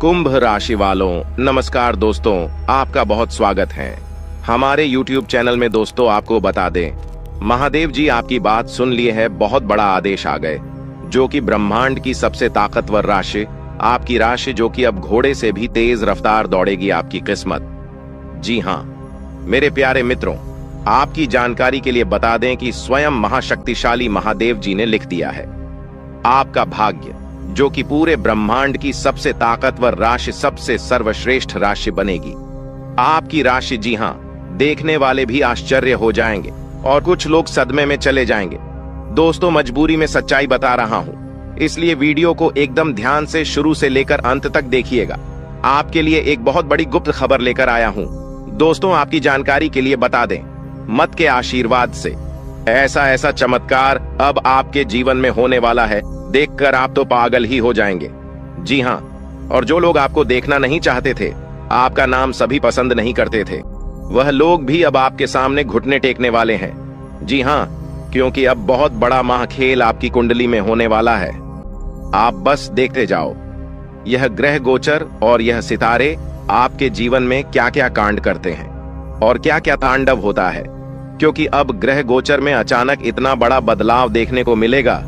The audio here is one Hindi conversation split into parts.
कुंभ राशि वालों नमस्कार दोस्तों, आपका बहुत स्वागत है हमारे YouTube चैनल में। दोस्तों आपको बता दें, महादेव जी आपकी बात सुन लिए है, बहुत बड़ा आदेश आ गए, जो कि ब्रह्मांड की सबसे ताकतवर राशि, आपकी राशि, जो कि अब घोड़े से भी तेज रफ्तार दौड़ेगी आपकी किस्मत। जी हाँ मेरे प्यारे मित्रों, आपकी जानकारी के लिए बता दें कि स्वयं महाशक्तिशाली महादेव जी ने लिख दिया है, आपका भाग्य, जो कि पूरे ब्रह्मांड की सबसे ताकतवर राशि, सबसे सर्वश्रेष्ठ राशि बनेगी। आपकी राशि, जी हां, देखने वाले भी आश्चर्य हो जाएंगे और कुछ लोग सदमे में चले जाएंगे। दोस्तों मजबूरी में सच्चाई बता रहा हूं, इसलिए वीडियो को एकदम ध्यान से शुरू से लेकर अंत तक देखिएगा। आपके लिए एक बहुत बड़ी गुप्त खबर लेकर आया हूं। दोस्तों आपकी जानकारी के लिए बता दें, मत के आशीर्वाद से ऐसा चमत्कार अब आपके जीवन में होने वाला है, देखकर आप तो पागल ही हो जाएंगे। जी हां, और जो लोग आपको देखना नहीं चाहते थे, आपका नाम सभी पसंद नहीं करते थे, वह लोग भी अब आपके सामने घुटने टेकने वाले हैं। जी हां, क्योंकि अब बहुत बड़ा महाखेल आपकी कुंडली में होने वाला है। आप बस देखते जाओ, यह ग्रह गोचर और यह सितारे आपके जीवन में क्या क्या कांड करते हैं और क्या क्या तांडव होता है, क्योंकि अब ग्रह गोचर में अचानक इतना बड़ा बदलाव देखने को मिलेगा,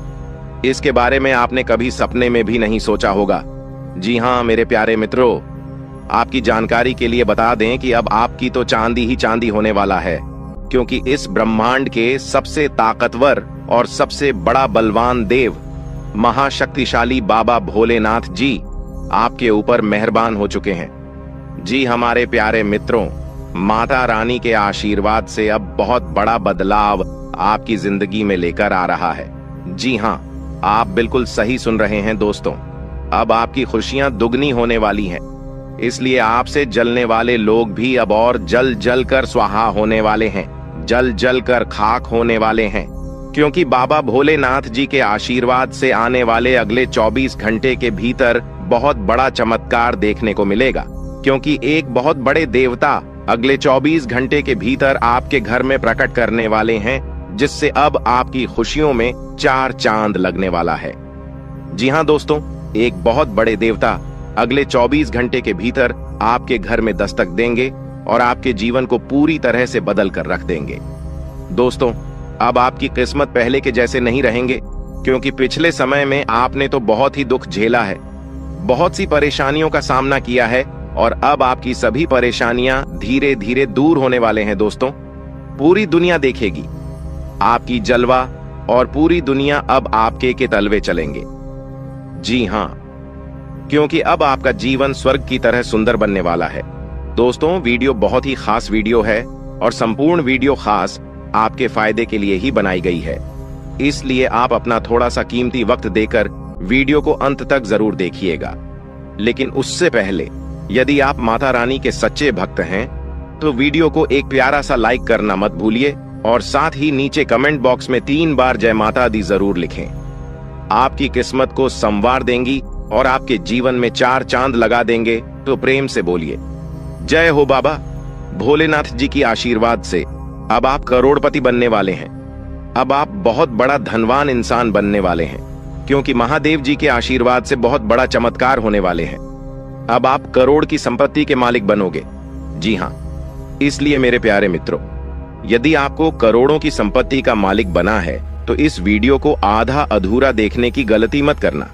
इसके बारे में आपने कभी सपने में भी नहीं सोचा होगा। जी हां मेरे प्यारे मित्रों, आपकी जानकारी के लिए बता दें कि अब आपकी तो चांदी ही चांदी होने वाला है, क्योंकि इस ब्रह्मांड के सबसे ताकतवर और सबसे बड़ा बलवान देव, महाशक्तिशाली बाबा भोलेनाथ जी आपके ऊपर मेहरबान हो चुके हैं। जी हमारे प्यारे मित्रों, माता रानी के आशीर्वाद से अब बहुत बड़ा बदलाव आपकी जिंदगी में लेकर आ रहा है। जी हां, आप बिल्कुल सही सुन रहे हैं दोस्तों, अब आपकी खुशियां दुगनी होने वाली हैं, इसलिए आपसे जलने वाले लोग भी अब और जल जल कर स्वाहा होने वाले हैं, जल जल कर खाक होने वाले हैं, क्योंकि बाबा भोलेनाथ जी के आशीर्वाद से आने वाले अगले 24 घंटे के भीतर बहुत बड़ा चमत्कार देखने को मिलेगा, क्योंकि एक बहुत बड़े देवता अगले 24 घंटे के भीतर आपके घर में प्रकट करने वाले हैं, जिससे अब आपकी खुशियों में 4 चांद लगने वाला है। जी हां दोस्तों, एक बहुत बड़े देवता अगले 24 घंटे के भीतर आपके घर में दस्तक देंगे और आपके जीवन को पूरी तरह से बदल कर रख देंगे। दोस्तों अब आपकी किस्मत पहले के जैसे नहीं रहेंगे, क्योंकि पिछले समय में आपने तो बहुत ही दुख झेला है, बहुत सी परेशानियों का सामना किया है, और अब आपकी सभी परेशानियां धीरे धीरे दूर होने वाले हैं। दोस्तों पूरी दुनिया देखेगी आपकी जलवा, और पूरी दुनिया अब आपके के तलवे चलेंगे। जी हां, क्योंकि अब आपका जीवन स्वर्ग की तरह सुंदर बनने वाला है। दोस्तों वीडियो बहुत ही खास वीडियो है, और संपूर्ण वीडियो खास आपके फायदे के लिए ही बनाई गई है, इसलिए आप अपना थोड़ा सा कीमती वक्त देकर वीडियो को अंत तक जरूर देखिएगा। लेकिन उससे पहले, यदि आप माता रानी के सच्चे भक्त हैं, तो वीडियो को एक प्यारा सा लाइक करना मत भूलिए, और साथ ही नीचे कमेंट बॉक्स में 3 बार जय माता दी जरूर लिखें। आपकी किस्मत को संवार देंगी और आपके जीवन में 4 चांद लगा देंगे, तो प्रेम से बोलिए जय हो बाबा भोलेनाथ जी की आशीर्वाद से अब आप करोड़पति बनने वाले हैं। अब आप बहुत बड़ा धनवान इंसान बनने वाले हैं, क्योंकि महादेव जी के आशीर्वाद से बहुत बड़ा चमत्कार होने वाले हैं। अब आप करोड़ की संपत्ति के मालिक बनोगे। जी हां, इसलिए मेरे प्यारे मित्रों, यदि आपको करोड़ों की संपत्ति का मालिक बना है, तो इस वीडियो को आधा अधूरा देखने की गलती मत करना,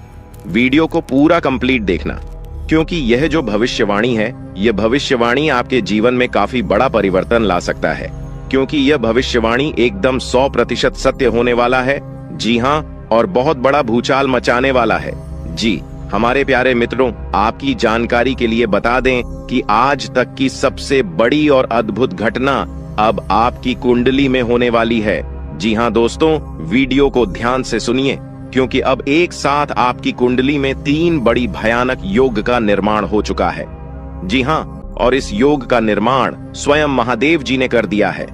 वीडियो को पूरा कंप्लीट देखना, क्योंकि यह जो भविष्यवाणी है, यह भविष्यवाणी आपके जीवन में काफी बड़ा परिवर्तन ला सकता है, क्योंकि यह भविष्यवाणी एकदम 100% सत्य होने वाला है। जी हां, और बहुत बड़ा भूचाल मचाने वाला है। जी हमारे प्यारे मित्रों, आपकी जानकारी के लिए बता दें कि आज तक की सबसे बड़ी और अद्भुत घटना अब आपकी कुंडली में होने वाली है। जी हां दोस्तों, वीडियो को ध्यान से सुनिए, क्योंकि अब एक साथ आपकी कुंडली में 3 बड़ी भयानक योग का निर्माण हो चुका है। जी हां, और इस योग का निर्माण स्वयं महादेव जी ने कर दिया है।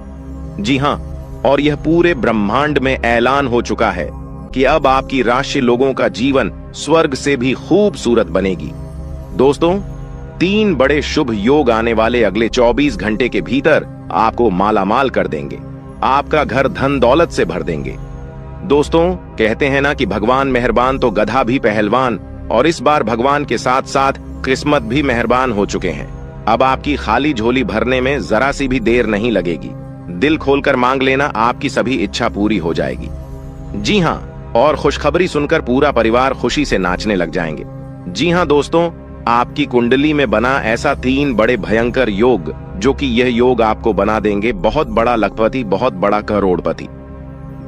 जी हां, और यह पूरे ब्रह्मांड में ऐलान हो चुका है कि अब आपकी राशि लोगों का जीवन स्वर्ग से भी खूबसूरत बनेगी। दोस्तों 3 बड़े शुभ योग आने वाले अगले 24 घंटे के भीतर आपको मालामाल कर देंगे, आपका घर धन दौलत से भर देंगे। दोस्तों कहते हैं ना कि भगवान मेहरबान तो गधा भी पहलवान, और इस बार भगवान के साथ साथ किस्मत भी मेहरबान हो चुके हैं। अब आपकी खाली झोली भरने में जरा सी भी देर नहीं लगेगी। दिल खोलकर मांग लेना, आपकी सभी इच्छा पूरी हो जाएगी। जी हाँ, और खुशखबरी सुनकर पूरा परिवार खुशी से नाचने लग जाएंगे। जी हाँ दोस्तों, आपकी कुंडली में बना ऐसा 3 बड़े भयंकर योग, जो कि यह योग आपको बना देंगे बहुत बड़ा लखपति, बहुत बड़ा करोड़पति।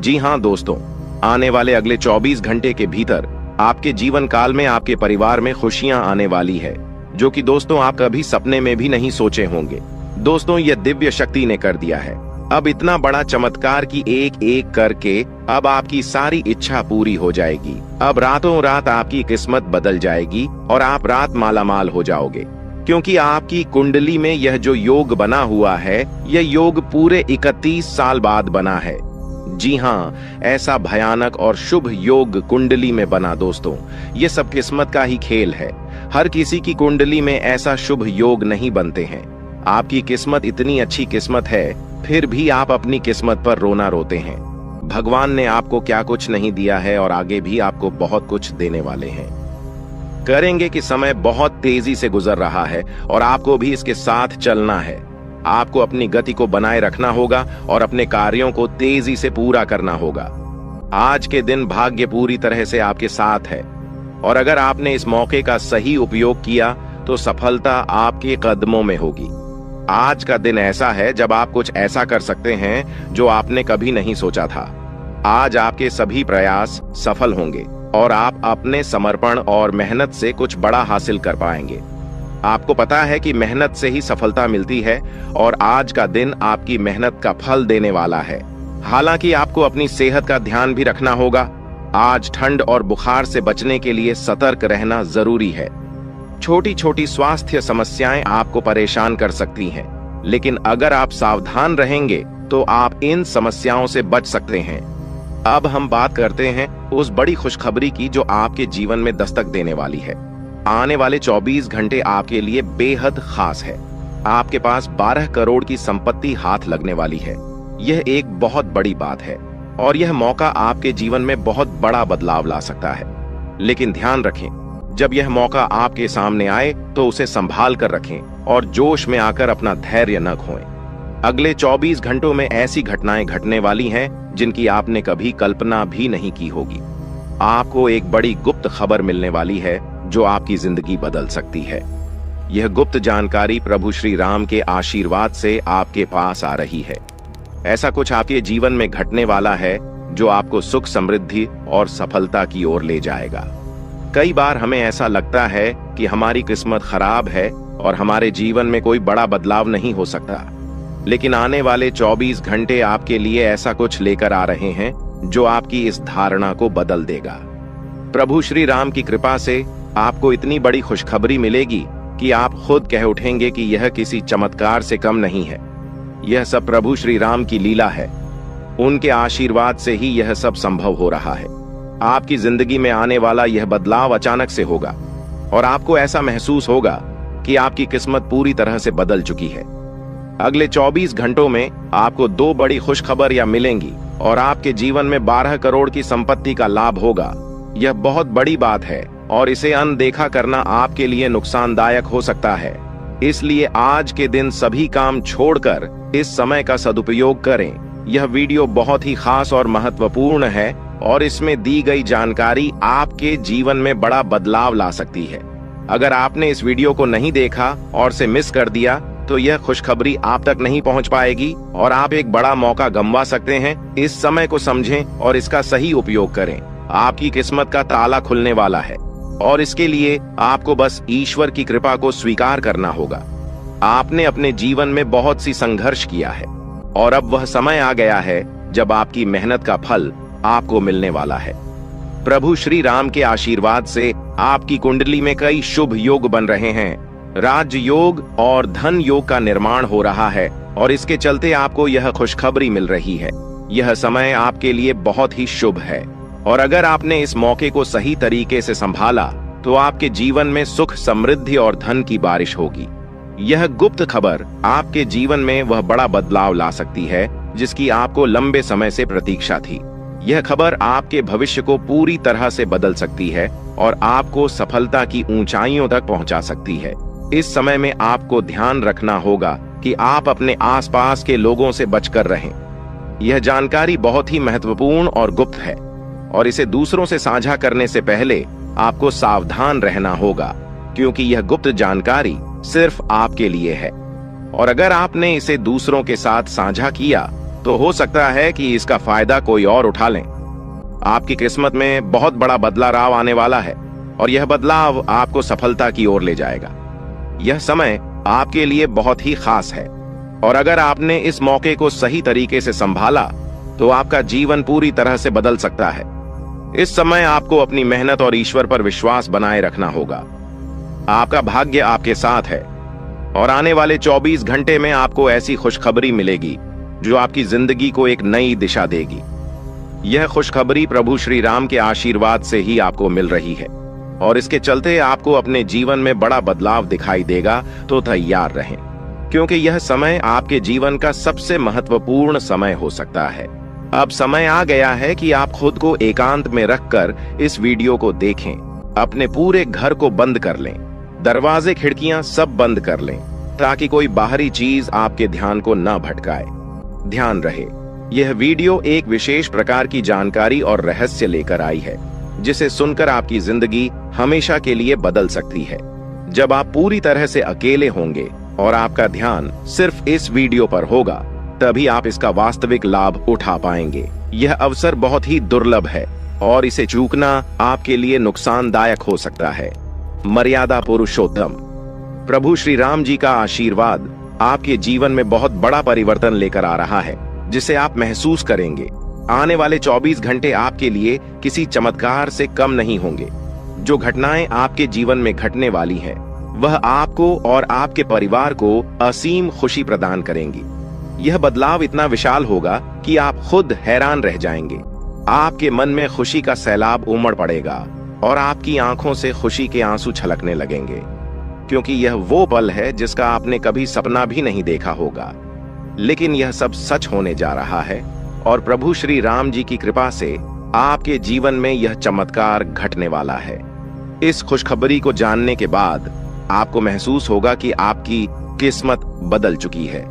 जी हाँ दोस्तों, आने वाले अगले 24 घंटे के भीतर आपके जीवन काल में आपके परिवार में खुशियां आने वाली है, जो कि दोस्तों आप कभी सपने में भी नहीं सोचे होंगे। दोस्तों, यह दिव्य शक्ति ने कर दिया है। अब इतना बड़ा चमत्कार की एक एक करके अब आपकी सारी इच्छा पूरी हो जाएगी। अब रातों रात आपकी किस्मत बदल जाएगी और आप रात मालामाल हो जाओगे, क्योंकि आपकी कुंडली में यह जो योग बना हुआ है, यह योग पूरे 31 साल बाद बना है। जी हाँ, ऐसा भयानक और शुभ योग कुंडली में बना। दोस्तों, ये सब किस्मत का ही खेल है। हर किसी की कुंडली में ऐसा शुभ योग नहीं बनते हैं। आपकी किस्मत इतनी अच्छी किस्मत है, फिर भी आप अपनी किस्मत पर रोना रोते हैं। भगवान ने आपको क्या कुछ नहीं दिया है और आगे भी आपको बहुत कुछ देने वाले हैं। करेंगे कि समय बहुत तेजी से गुजर रहा है और आपको भी इसके साथ चलना है। आपको अपनी गति को बनाए रखना होगा और अपने कार्यों को तेजी से पूरा करना होगा। आज के दिन भाग्य पूरी तरह से आपके साथ है और अगर आपने इस मौके का सही उपयोग किया तो सफलता आपके कदमों में होगी। आज का दिन ऐसा है जब आप कुछ ऐसा कर सकते हैं जो आपने कभी नहीं सोचा था। आज आपके सभी प्रयास सफल होंगे और आप अपने समर्पण और मेहनत से कुछ बड़ा हासिल कर पाएंगे। आपको पता है कि मेहनत से ही सफलता मिलती है और आज का दिन आपकी मेहनत का फल देने वाला है। हालांकि आपको अपनी सेहत का ध्यान भी रखना होगा। आज ठंड और बुखार से बचने के लिए सतर्क रहना जरूरी है। छोटी छोटी स्वास्थ्य समस्याएं आपको परेशान कर सकती हैं, लेकिन अगर आप सावधान रहेंगे तो आप इन समस्याओं से बच सकते हैं। अब हम बात करते हैं उस बड़ी खुशखबरी की जो आपके जीवन में दस्तक देने वाली है। आने वाले 24 घंटे आपके लिए बेहद खास है। आपके पास 12 करोड़ की संपत्ति हाथ लगने वाली है। यह एक बहुत बड़ी बात है और यह मौका आपके जीवन में बहुत बड़ा बदलाव ला सकता है। लेकिन ध्यान रखें, जब यह मौका आपके सामने आए तो उसे संभाल कर रखें और जोश में आकर अपना धैर्य न खोएं। अगले 24 घंटों में ऐसी घटनाएं घटने वाली हैं जिनकी आपने कभी कल्पना भी नहीं की होगी। आपको एक बड़ी गुप्त खबर मिलने वाली है जो आपकी जिंदगी बदल सकती है। यह गुप्त जानकारी प्रभु श्री राम के आशीर्वाद से आपके पास आ रही है। ऐसा कुछ आपके जीवन में घटने वाला है जो आपको सुख, समृद्धि और सफलता की ओर ले जाएगा। कई बार हमें ऐसा लगता है कि हमारी किस्मत खराब है और हमारे जीवन में कोई बड़ा बदलाव नहीं हो सकता, लेकिन आने वाले 24 घंटे आपके लिए ऐसा कुछ लेकर आ रहे हैं जो आपकी इस धारणा को बदल देगा। प्रभु श्री राम की कृपा से आपको इतनी बड़ी खुशखबरी मिलेगी कि आप खुद कह उठेंगे कि यह किसी चमत्कार से कम नहीं है। यह सब प्रभु श्री राम की लीला है। उनके आशीर्वाद से ही यह सब संभव हो रहा है। आपकी जिंदगी में आने वाला यह बदलाव अचानक से होगा और आपको ऐसा महसूस होगा कि आपकी किस्मत पूरी तरह से बदल चुकी है। अगले 24 घंटों में आपको 2 बड़ी खुशखबरियां मिलेंगी और आपके जीवन में 12 करोड़ की संपत्ति का लाभ होगा। यह बहुत बड़ी बात है और इसे अनदेखा करना आपके लिए नुकसानदायक हो सकता है। इसलिए आज के दिन सभी काम छोड़कर इस समय का सदुपयोग करें। यह वीडियो बहुत ही खास और महत्वपूर्ण है और इसमें दी गई जानकारी आपके जीवन में बड़ा बदलाव ला सकती है। अगर आपने इस वीडियो को नहीं देखा और से मिस कर दिया तो यह खुशखबरी आप तक नहीं पहुंच पाएगी और आप एक बड़ा मौका गंवा सकते हैं। इस समय को समझें और इसका सही उपयोग करें। आपकी किस्मत का ताला खुलने वाला है और इसके लिए आपको बस ईश्वर की कृपा को स्वीकार करना होगा। आपने अपने जीवन में बहुत सी संघर्ष किया है और अब वह समय आ गया है जब आपकी मेहनत का फल आपको मिलने वाला है। प्रभु श्री राम के आशीर्वाद से आपकी कुंडली में कई शुभ योग बन रहे हैं। राज योग और धन योग का निर्माण हो रहा है और इसके चलते आपको यह खुशखबरी मिल रही है। यह समय आपके लिए बहुत ही शुभ है और अगर आपने इस मौके को सही तरीके से संभाला तो आपके जीवन में सुख, समृद्धि और धन की बारिश होगी। यह गुप्त खबर आपके जीवन में वह बड़ा बदलाव ला सकती है जिसकी आपको लंबे समय से प्रतीक्षा थी। यह खबर आपके भविष्य को पूरी तरह से बदल सकती है और आपको सफलता की ऊंचाइयों तक पहुंचा सकती है। इस समय में आपको ध्यान रखना होगा कि आप अपने आसपास के लोगों से बचकर रहें। यह जानकारी बहुत ही महत्वपूर्ण और गुप्त है और इसे दूसरों से साझा करने से पहले आपको सावधान रहना होगा, क्योंकि यह गुप्त जानकारी सिर्फ आपके लिए है और अगर आपने इसे दूसरों के साथ साझा किया तो हो सकता है कि इसका फायदा कोई और उठा लें। आपकी किस्मत में बहुत बड़ा बदलाव आने वाला है और यह बदलाव आपको सफलता की ओर ले जाएगा। यह समय आपके लिए बहुत ही खास है और अगर आपने इस मौके को सही तरीके से संभाला तो आपका जीवन पूरी तरह से बदल सकता है। इस समय आपको अपनी मेहनत और ईश्वर पर विश्वास बनाए रखना होगा। आपका भाग्य आपके साथ है और आने वाले 24 घंटे में आपको ऐसी खुशखबरी मिलेगी जो आपकी जिंदगी को एक नई दिशा देगी। यह खुशखबरी प्रभु श्री राम के आशीर्वाद से ही आपको मिल रही है और इसके चलते आपको अपने जीवन में बड़ा बदलाव दिखाई देगा, तो तैयार रहें, क्योंकि यह समय आपके जीवन का सबसे महत्वपूर्ण समय हो सकता है। अब समय आ गया है कि आप खुद को एकांत में रखकर इस वीडियो को देखें। अपने पूरे घर को बंद कर लें, दरवाजे खिड़कियां सब बंद कर लें, ताकि कोई बाहरी चीज आपके ध्यान को न भटकाए। ध्यान रहे, यह वीडियो एक विशेष प्रकार की जानकारी और रहस्य लेकर आई है, जिसे सुनकर आपकी जिंदगी हमेशा के लिए बदल सकती है। जब आप पूरी तरह से अकेले होंगे और आपका ध्यान सिर्फ इस वीडियो पर होगा, तभी आप इसका वास्तविक लाभ उठा पाएंगे। यह अवसर बहुत ही दुर्लभ है और इसे चूकना आपके लिए नुकसानदायक हो सकता है। मर्यादा पुरुषोत्तम प्रभु श्री राम जी का आशीर्वाद आपके जीवन में बहुत बड़ा परिवर्तन लेकर आ रहा है, जिसे आप महसूस करेंगे। आने वाले 24 घंटे आपके लिए किसी चमत्कार से कम नहीं होंगे। जो घटनाएं आपके जीवन में घटने वाली हैं, वह आपको और आपके परिवार को असीम खुशी प्रदान करेंगी। यह बदलाव इतना विशाल होगा कि आप खुद हैरान रह जाएंगे। आपके मन में खुशी का सैलाब उमड़ पड़ेगा और आपकी आंखों से खुशी के आंसू छलकने लगेंगे, क्योंकि यह वो पल है जिसका आपने कभी सपना भी नहीं देखा होगा। लेकिन यह सब सच होने जा रहा है और प्रभु श्री राम जी की कृपा से आपके जीवन में यह चमत्कार घटने वाला है। इस खुशखबरी को जानने के बाद आपको महसूस होगा कि आपकी किस्मत बदल चुकी है।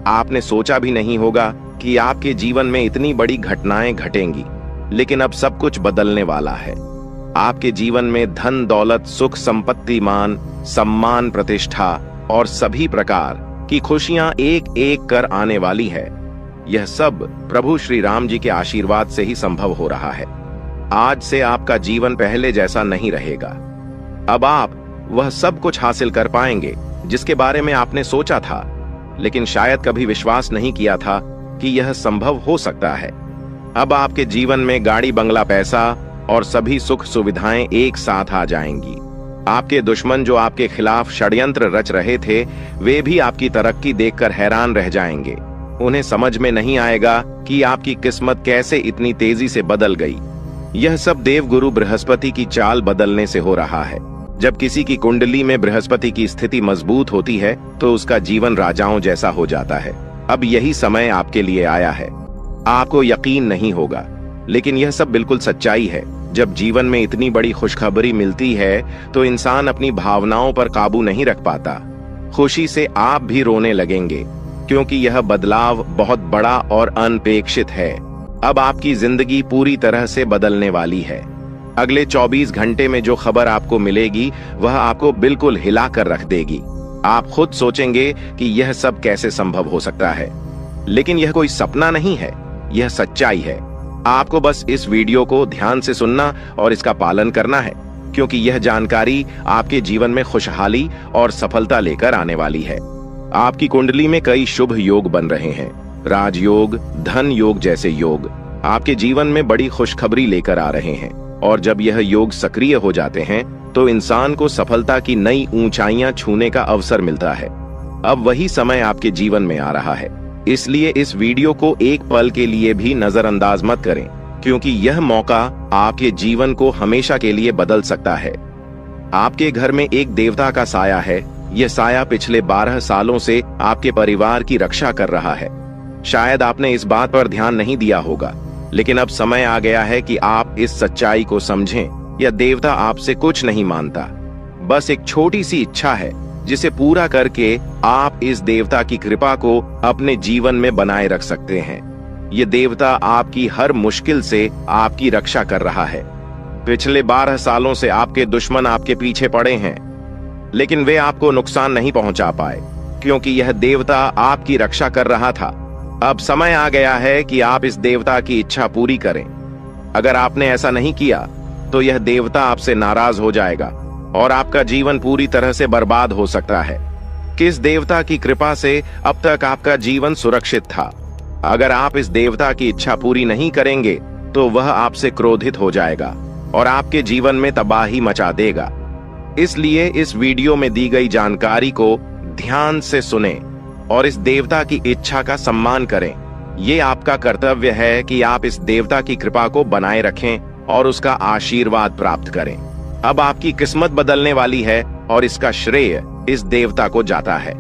आपने सोचा भी नहीं होगा कि आपके जीवन में इतनी बड़ी घटनाएं घटेंगी, लेकिन अब सब कुछ बदलने वाला है। आपके जीवन में धन दौलत, सुख संपत्ति, मान सम्मान, प्रतिष्ठा और सभी प्रकार की खुशियां एक एक कर आने वाली है। यह सब प्रभु श्री राम जी के आशीर्वाद से ही संभव हो रहा है। आज से आपका जीवन पहले जैसा नहीं रहेगा। अब आप वह सब कुछ हासिल कर पाएंगे जिसके बारे में आपने सोचा था, लेकिन शायद कभी विश्वास नहीं किया था कि यह संभव हो सकता है। अब आपके जीवन में गाड़ी, बंगला, पैसा और सभी सुख सुविधाएं एक साथ आ जाएंगी। आपके दुश्मन जो आपके खिलाफ षड्यंत्र रच रहे थे, वे भी आपकी तरक्की देखकर हैरान रह जाएंगे। उन्हें समझ में नहीं आएगा कि आपकी किस्मत कैसे इतनी तेजी से बदल गई। यह सब देवगुरु बृहस्पति की चाल बदलने से हो रहा है। जब किसी की कुंडली में बृहस्पति की स्थिति मजबूत होती है तो उसका जीवन राजाओं जैसा हो जाता है। अब यही समय आपके लिए आया है। आपको यकीन नहीं होगा, लेकिन यह सब बिल्कुल सच्चाई है। जब जीवन में इतनी बड़ी खुशखबरी मिलती है तो इंसान अपनी भावनाओं पर काबू नहीं रख पाता। खुशी से आप भी रोने लगेंगे, क्योंकि यह बदलाव बहुत बड़ा और अनपेक्षित है। अब आपकी जिंदगी पूरी तरह से बदलने वाली है। अगले 24 घंटे में जो खबर आपको मिलेगी वह आपको बिल्कुल हिला कर रख देगी। आप खुद सोचेंगे कि यह सब कैसे संभव हो सकता है, लेकिन यह कोई सपना नहीं है, यह सच्चाई है। आपको बस इस वीडियो को ध्यान से सुनना और इसका पालन करना है, क्योंकि यह जानकारी आपके जीवन में खुशहाली और सफलता लेकर आने वाली है। आपकी कुंडली में कई शुभ योग बन रहे हैं। राजयोग, धन योग जैसे योग आपके जीवन में बड़ी खुशखबरी लेकर आ रहे हैं, और जब यह योग सक्रिय हो जाते हैं तो इंसान को सफलता की नई ऊंचाइयां छूने का अवसर मिलता है। अब वही समय आपके जीवन में आ रहा है, इसलिए इस वीडियो को एक पल के लिए भी नजरअंदाज मत करें, क्योंकि यह मौका आपके जीवन को हमेशा के लिए बदल सकता है। आपके घर में एक देवता का साया है। यह साया पिछले 12 सालों से आपके परिवार की रक्षा कर रहा है। शायद आपने इस बात पर ध्यान नहीं दिया होगा, लेकिन अब समय आ गया है कि आप इस सच्चाई को समझें। यह देवता आपसे कुछ नहीं मांगता, बस एक छोटी सी इच्छा है जिसे पूरा करके आप इस देवता की कृपा को अपने जीवन में बनाए रख सकते हैं। ये देवता आपकी हर मुश्किल से आपकी रक्षा कर रहा है। पिछले 12 सालों से आपके दुश्मन आपके पीछे पड़े हैं, लेकिन वे आपको नुकसान नहीं पहुंचा पाए, क्योंकि यह देवता आपकी रक्षा कर रहा था। अब समय आ गया है कि आप इस देवता की इच्छा पूरी करें। अगर आपने ऐसा नहीं किया तो यह देवता आपसे नाराज हो जाएगा और आपका जीवन पूरी तरह से बर्बाद हो सकता है। किस देवता की कृपा से अब तक आपका जीवन सुरक्षित था? अगर आप इस देवता की इच्छा पूरी नहीं करेंगे तो वह आपसे क्रोधित हो जाएगा और आपके जीवन में तबाही मचा देगा। इसलिए इस वीडियो में दी गई जानकारी को ध्यान से सुनें और इस देवता की इच्छा का सम्मान करें। ये आपका कर्तव्य है कि आप इस देवता की कृपा को बनाए रखें और उसका आशीर्वाद प्राप्त करें। अब आपकी किस्मत बदलने वाली है और इसका श्रेय इस देवता को जाता है।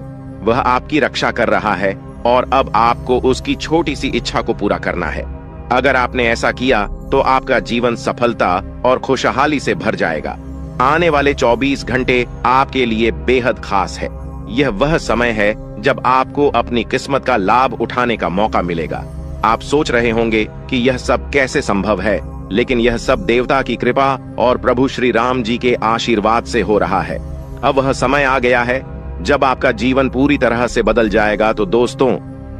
वह आपकी रक्षा कर रहा है और अब आपको उसकी छोटी सी इच्छा को पूरा करना है। अगर आपने ऐसा किया तो आपका जीवन सफलता और खुशहाली से भर जाएगा। आने वाले 24 घंटे आपके लिए बेहद खास है। यह वह समय है जब आपको अपनी किस्मत का लाभ उठाने का मौका मिलेगा। आप सोच रहे होंगे कि यह सब कैसे संभव है, लेकिन यह सब देवता की कृपा और प्रभु श्री राम जी के आशीर्वाद से हो रहा है। अब वह समय आ गया है जब आपका जीवन पूरी तरह से बदल जाएगा। तो दोस्तों,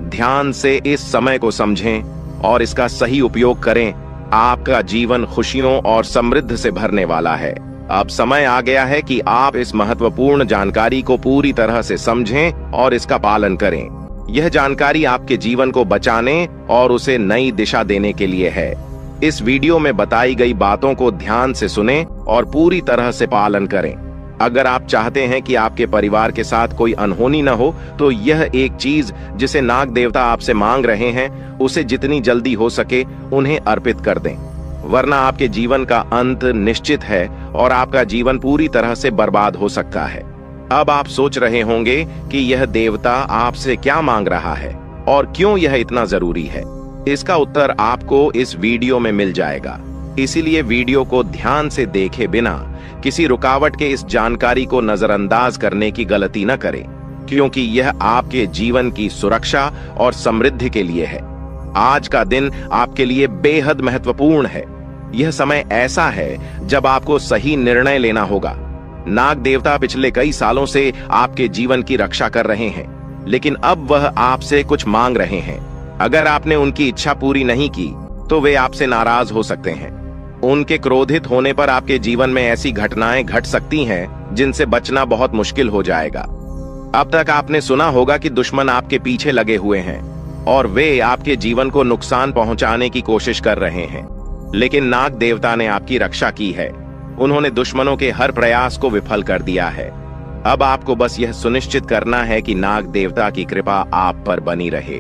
ध्यान से इस समय को समझें और इसका सही उपयोग करें। आपका जीवन खुशियों और समृद्धि से भरने वाला है। अब समय आ गया है कि आप इस महत्वपूर्ण जानकारी को पूरी तरह से समझें और इसका पालन करें। यह जानकारी आपके जीवन को बचाने और उसे नई दिशा देने के लिए है। इस वीडियो में बताई गई बातों को ध्यान से सुनें और पूरी तरह से पालन करें। अगर आप चाहते हैं कि आपके परिवार के साथ कोई अनहोनी न हो, तो यह एक चीज जिसे नाग देवता आपसे मांग रहे हैं, उसे जितनी जल्दी हो सके उन्हें अर्पित कर दें, वरना आपके जीवन का अंत निश्चित है और आपका जीवन पूरी तरह से बर्बाद हो सकता है। अब आप सोच रहे होंगे कि यह देवता आपसे क्या मांग रहा है और क्यों यह इतना जरूरी है। इसका उत्तर आपको इस वीडियो में मिल जाएगा, इसीलिए वीडियो को ध्यान से देखे बिना किसी रुकावट के इस जानकारी को नजरअंदाज करने की गलती न करें, क्योंकि यह आपके जीवन की सुरक्षा और समृद्धि के लिए है। आज का दिन आपके लिए बेहद महत्वपूर्ण है। यह समय ऐसा है जब आपको सही निर्णय लेना होगा। नाग देवता पिछले कई सालों से आपके जीवन की रक्षा कर रहे हैं, लेकिन अब वह आपसे कुछ मांग रहे हैं। अगर आपने उनकी इच्छा पूरी नहीं की तो वे आपसे नाराज हो सकते हैं। उनके क्रोधित होने पर आपके जीवन में ऐसी घटनाएं घट सकती हैं जिनसे बचना बहुत मुश्किल हो जाएगा। अब तक आपने सुना होगा कि दुश्मन आपके पीछे लगे हुए हैं और वे आपके जीवन को नुकसान पहुंचाने की कोशिश कर रहे हैं, लेकिन नाग देवता ने आपकी रक्षा की है। उन्होंने दुश्मनों के हर प्रयास को विफल कर दिया है। अब आपको बस यह सुनिश्चित करना है कि नाग देवता की कृपा आप पर बनी रहे।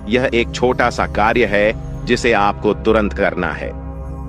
यह एक छोटा सा कार्य है जिसे आपको तुरंत करना है।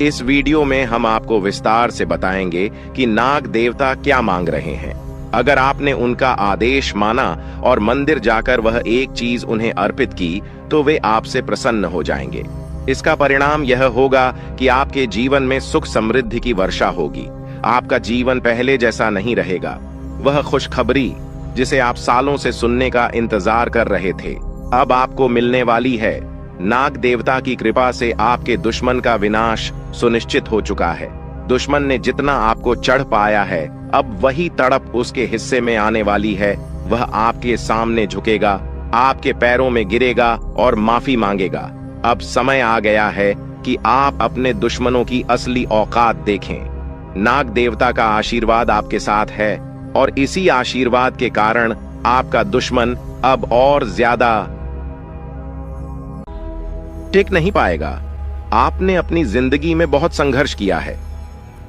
इस वीडियो में हम आपको विस्तार से बताएंगे कि नाग देवता क्या मांग रहे हैं। अगर आपने उनका आदेश माना और मंदिर जाकर वह एक चीज उन्हें अर्पित की, तो वे आपसे प्रसन्न हो जाएंगे। इसका परिणाम यह होगा कि आपके जीवन में सुख समृद्धि की वर्षा होगी। आपका जीवन पहले जैसा नहीं रहेगा। वह खुशखबरी जिसे आप सालों से सुनने का इंतजार कर रहे थे, अब आपको मिलने वाली है। नाग देवता की कृपा से आपके दुश्मन का विनाश सुनिश्चित हो चुका है। दुश्मन ने जितना आपको चढ़ पाया है, अब वही तड़प उसके हिस्से में आने वाली है। वह आपके सामने झुकेगा, आपके पैरों में गिरेगा और माफी मांगेगा। अब समय आ गया है कि आप अपने दुश्मनों की असली औकात देखें। नाग देवता का आशीर्वाद आपके साथ है और इसी आशीर्वाद के कारण आपका दुश्मन अब और ज्यादा टिक नहीं पाएगा। आपने अपनी जिंदगी में बहुत संघर्ष किया है।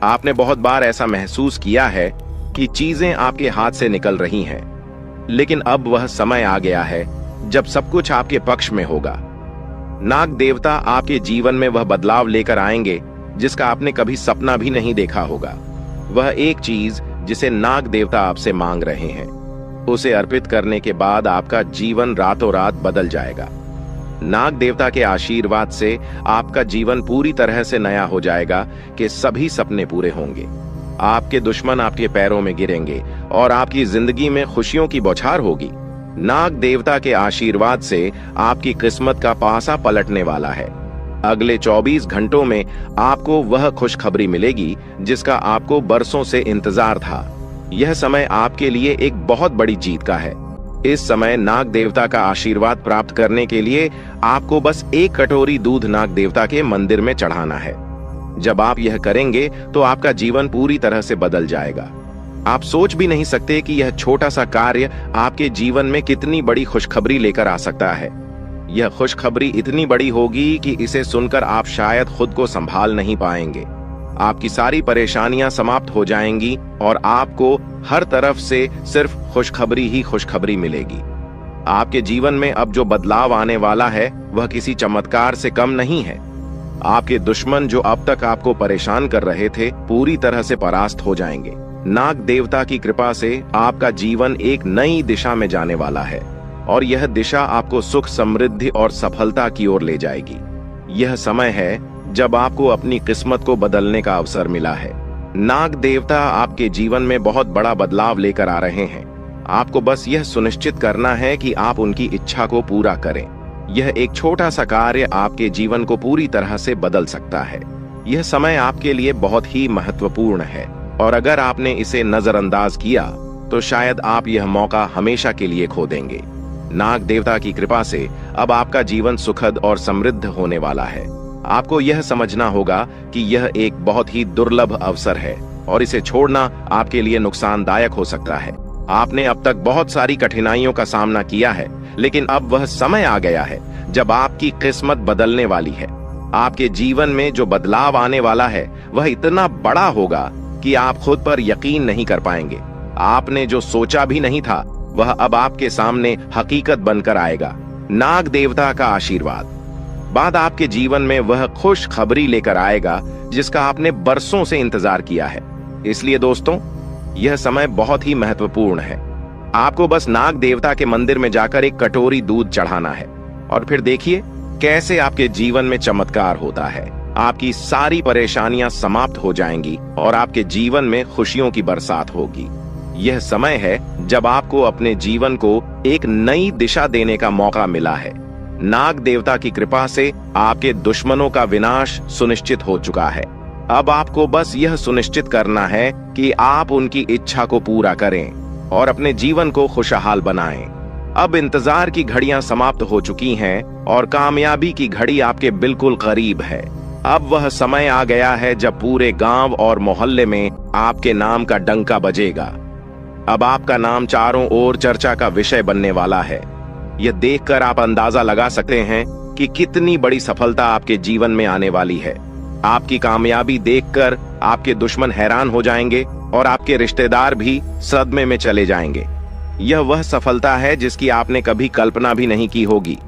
आपने बहुत बार ऐसा महसूस किया है कि चीजें आपके हाथ से निकल रही हैं, लेकिन अब वह समय आ गया है जब सब कुछ आपके पक्ष में होगा। नाग देवता आपके जीवन में वह बदलाव लेकर आएंगे जिसका आपने कभी सपना भी नहीं देखा होगा। वह एक चीज जिसे नाग देवता आपसे मांग रहे हैं, उसे अर्पित करने के बाद आपका जीवन रातों रात बदल जाएगा। नाग देवता के आशीर्वाद से आपका जीवन पूरी तरह से नया हो जाएगा कि सभी सपने पूरे होंगे। आपके दुश्मन आपके पैरों में गिरेंगे और आपकी जिंदगी में खुशियों की बौछार होगी। नाग देवता के आशीर्वाद से आपकी किस्मत का पासा पलटने वाला है। अगले 24 घंटों में आपको वह खुशखबरी मिलेगी जिसका आपको बरसों से इंतजार था। यह समय आपके लिए एक बहुत बड़ी जीत का है। इस समय नाग देवता का आशीर्वाद प्राप्त करने के लिए आपको बस एक कटोरी दूध नाग देवता के मंदिर में चढ़ाना है। जब आप यह करेंगे तो आपका जीवन पूरी तरह से बदल जाएगा। आप सोच भी नहीं सकते कि यह छोटा सा कार्य आपके जीवन में कितनी बड़ी खुशखबरी लेकर आ सकता है। यह खुशखबरी इतनी बड़ी होगी कि इसे सुनकर आप शायद खुद को संभाल नहीं पाएंगे। आपकी सारी परेशानियां समाप्त हो जाएंगी और आपको हर तरफ से सिर्फ खुशखबरी ही खुशखबरी मिलेगी। आपके जीवन में अब जो बदलाव आने वाला है वह किसी चमत्कार से कम नहीं है। आपके दुश्मन जो अब तक आपको परेशान कर रहे थे पूरी तरह से परास्त हो जाएंगे। नाग देवता की कृपा से आपका जीवन एक नई दिशा में जाने वाला है और यह दिशा आपको सुख, समृद्धि और सफलता की ओर ले जाएगी। यह समय है जब आपको अपनी किस्मत को बदलने का अवसर मिला है। नाग देवता आपके जीवन में बहुत बड़ा बदलाव लेकर आ रहे हैं। आपको बस यह सुनिश्चित करना है कि आप उनकी इच्छा को पूरा करें। यह एक छोटा सा कार्य आपके जीवन को पूरी तरह से बदल सकता है। यह समय आपके लिए बहुत ही महत्वपूर्ण है और अगर आपने इसे नजरअंदाज किया तो शायद आप यह मौका हमेशा के लिए खो देंगे। नाग देवता की कृपा से अब आपका जीवन सुखद और समृद्ध होने वाला है। आपको यह समझना होगा कि यह एक बहुत ही दुर्लभ अवसर है और इसे छोड़ना आपके लिए नुकसानदायक हो सकता है। आपने अब तक बहुत सारी कठिनाइयों का सामना किया है, लेकिन अब वह समय आ गया है जब आपकी किस्मत बदलने वाली है। आपके जीवन में जो बदलाव आने वाला है वह इतना बड़ा होगा कि आप खुद पर यकीन नहीं कर पाएंगे। आपने जो सोचा भी नहीं था वह अब आपके सामने हकीकत बनकर आएगा। नाग देवता का आशीर्वाद बाद आपके जीवन में वह खुश खबरी लेकर आएगा जिसका आपने बरसों से इंतजार किया है। इसलिए दोस्तों, यह समय बहुत ही महत्वपूर्ण है। आपको बस नाग देवता के मंदिर में जाकर एक कटोरी दूध चढ़ाना है और फिर देखिए कैसे आपके जीवन में चमत्कार होता है। आपकी सारी परेशानियां समाप्त हो जाएंगी और आपके जीवन में खुशियों की बरसात होगी। यह समय है जब आपको अपने जीवन को एक नई दिशा देने का मौका मिला है। नाग देवता की कृपा से आपके दुश्मनों का विनाश सुनिश्चित हो चुका है। अब आपको बस यह सुनिश्चित करना है कि आप उनकी इच्छा को पूरा करें और अपने जीवन को खुशहाल बनाएं। अब इंतजार की घड़ियां समाप्त हो चुकी हैं और कामयाबी की घड़ी आपके बिल्कुल करीब है। अब वह समय आ गया है जब पूरे गांव और मोहल्ले में आपके नाम का डंका बजेगा। अब आपका नाम चारों ओर चर्चा का विषय बनने वाला है। यह देखकर आप अंदाजा लगा सकते हैं कि कितनी बड़ी सफलता आपके जीवन में आने वाली है। आपकी कामयाबी देखकर आपके दुश्मन हैरान हो जाएंगे और आपके रिश्तेदार भी सदमे में चले जाएंगे। यह वह सफलता है जिसकी आपने कभी कल्पना भी नहीं की होगी।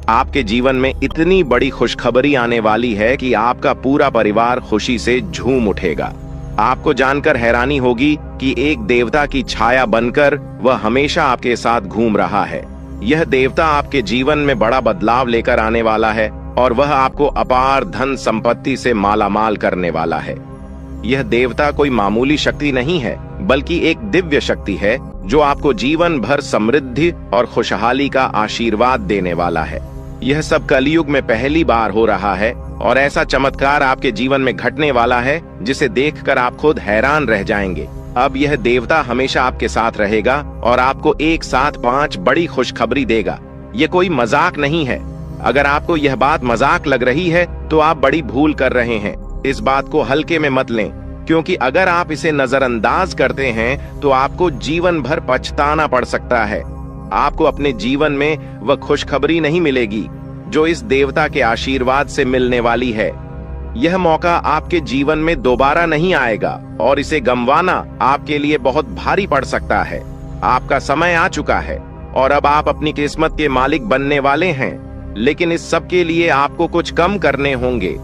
आपके जीवन में इतनी बड़ी खुशखबरी आने वाली है कि आपका पूरा परिवार खुशी से झूम उठेगा। आपको जानकर हैरानी होगी कि एक देवता की छाया बनकर वह हमेशा आपके साथ घूम रहा है। यह देवता आपके जीवन में बड़ा बदलाव लेकर आने वाला है और वह आपको अपार धन संपत्ति से मालामाल करने वाला है। यह देवता कोई मामूली शक्ति नहीं है, बल्कि एक दिव्य शक्ति है जो आपको जीवन भर समृद्धि और खुशहाली का आशीर्वाद देने वाला है। यह सब कलयुग में पहली बार हो रहा है और ऐसा चमत्कार आपके जीवन में घटने वाला है जिसे देखकर आप खुद हैरान रह जाएंगे। अब यह देवता हमेशा आपके साथ रहेगा और आपको एक साथ 5 बड़ी खुशखबरी देगा। यह कोई मजाक नहीं है। अगर आपको यह बात मजाक लग रही है तो आप बड़ी भूल कर रहे हैं। इस बात को हल्के में मत लें, क्योंकि अगर आप इसे नजरअंदाज करते हैं तो आपको जीवन भर पछताना पड़ सकता है। आपको अपने जीवन में वह खुशखबरी नहीं मिलेगी जो इस देवता के आशीर्वाद से मिलने वाली है। यह मौका आपके जीवन में दोबारा नहीं आएगा और इसे गंवाना आपके लिए बहुत भारी पड़ सकता है। आपका समय आ चुका है और अब आप अपनी किस्मत के मालिक बनने वाले हैं, लेकिन इस सब के लिए आपको कुछ कम करने होंगे।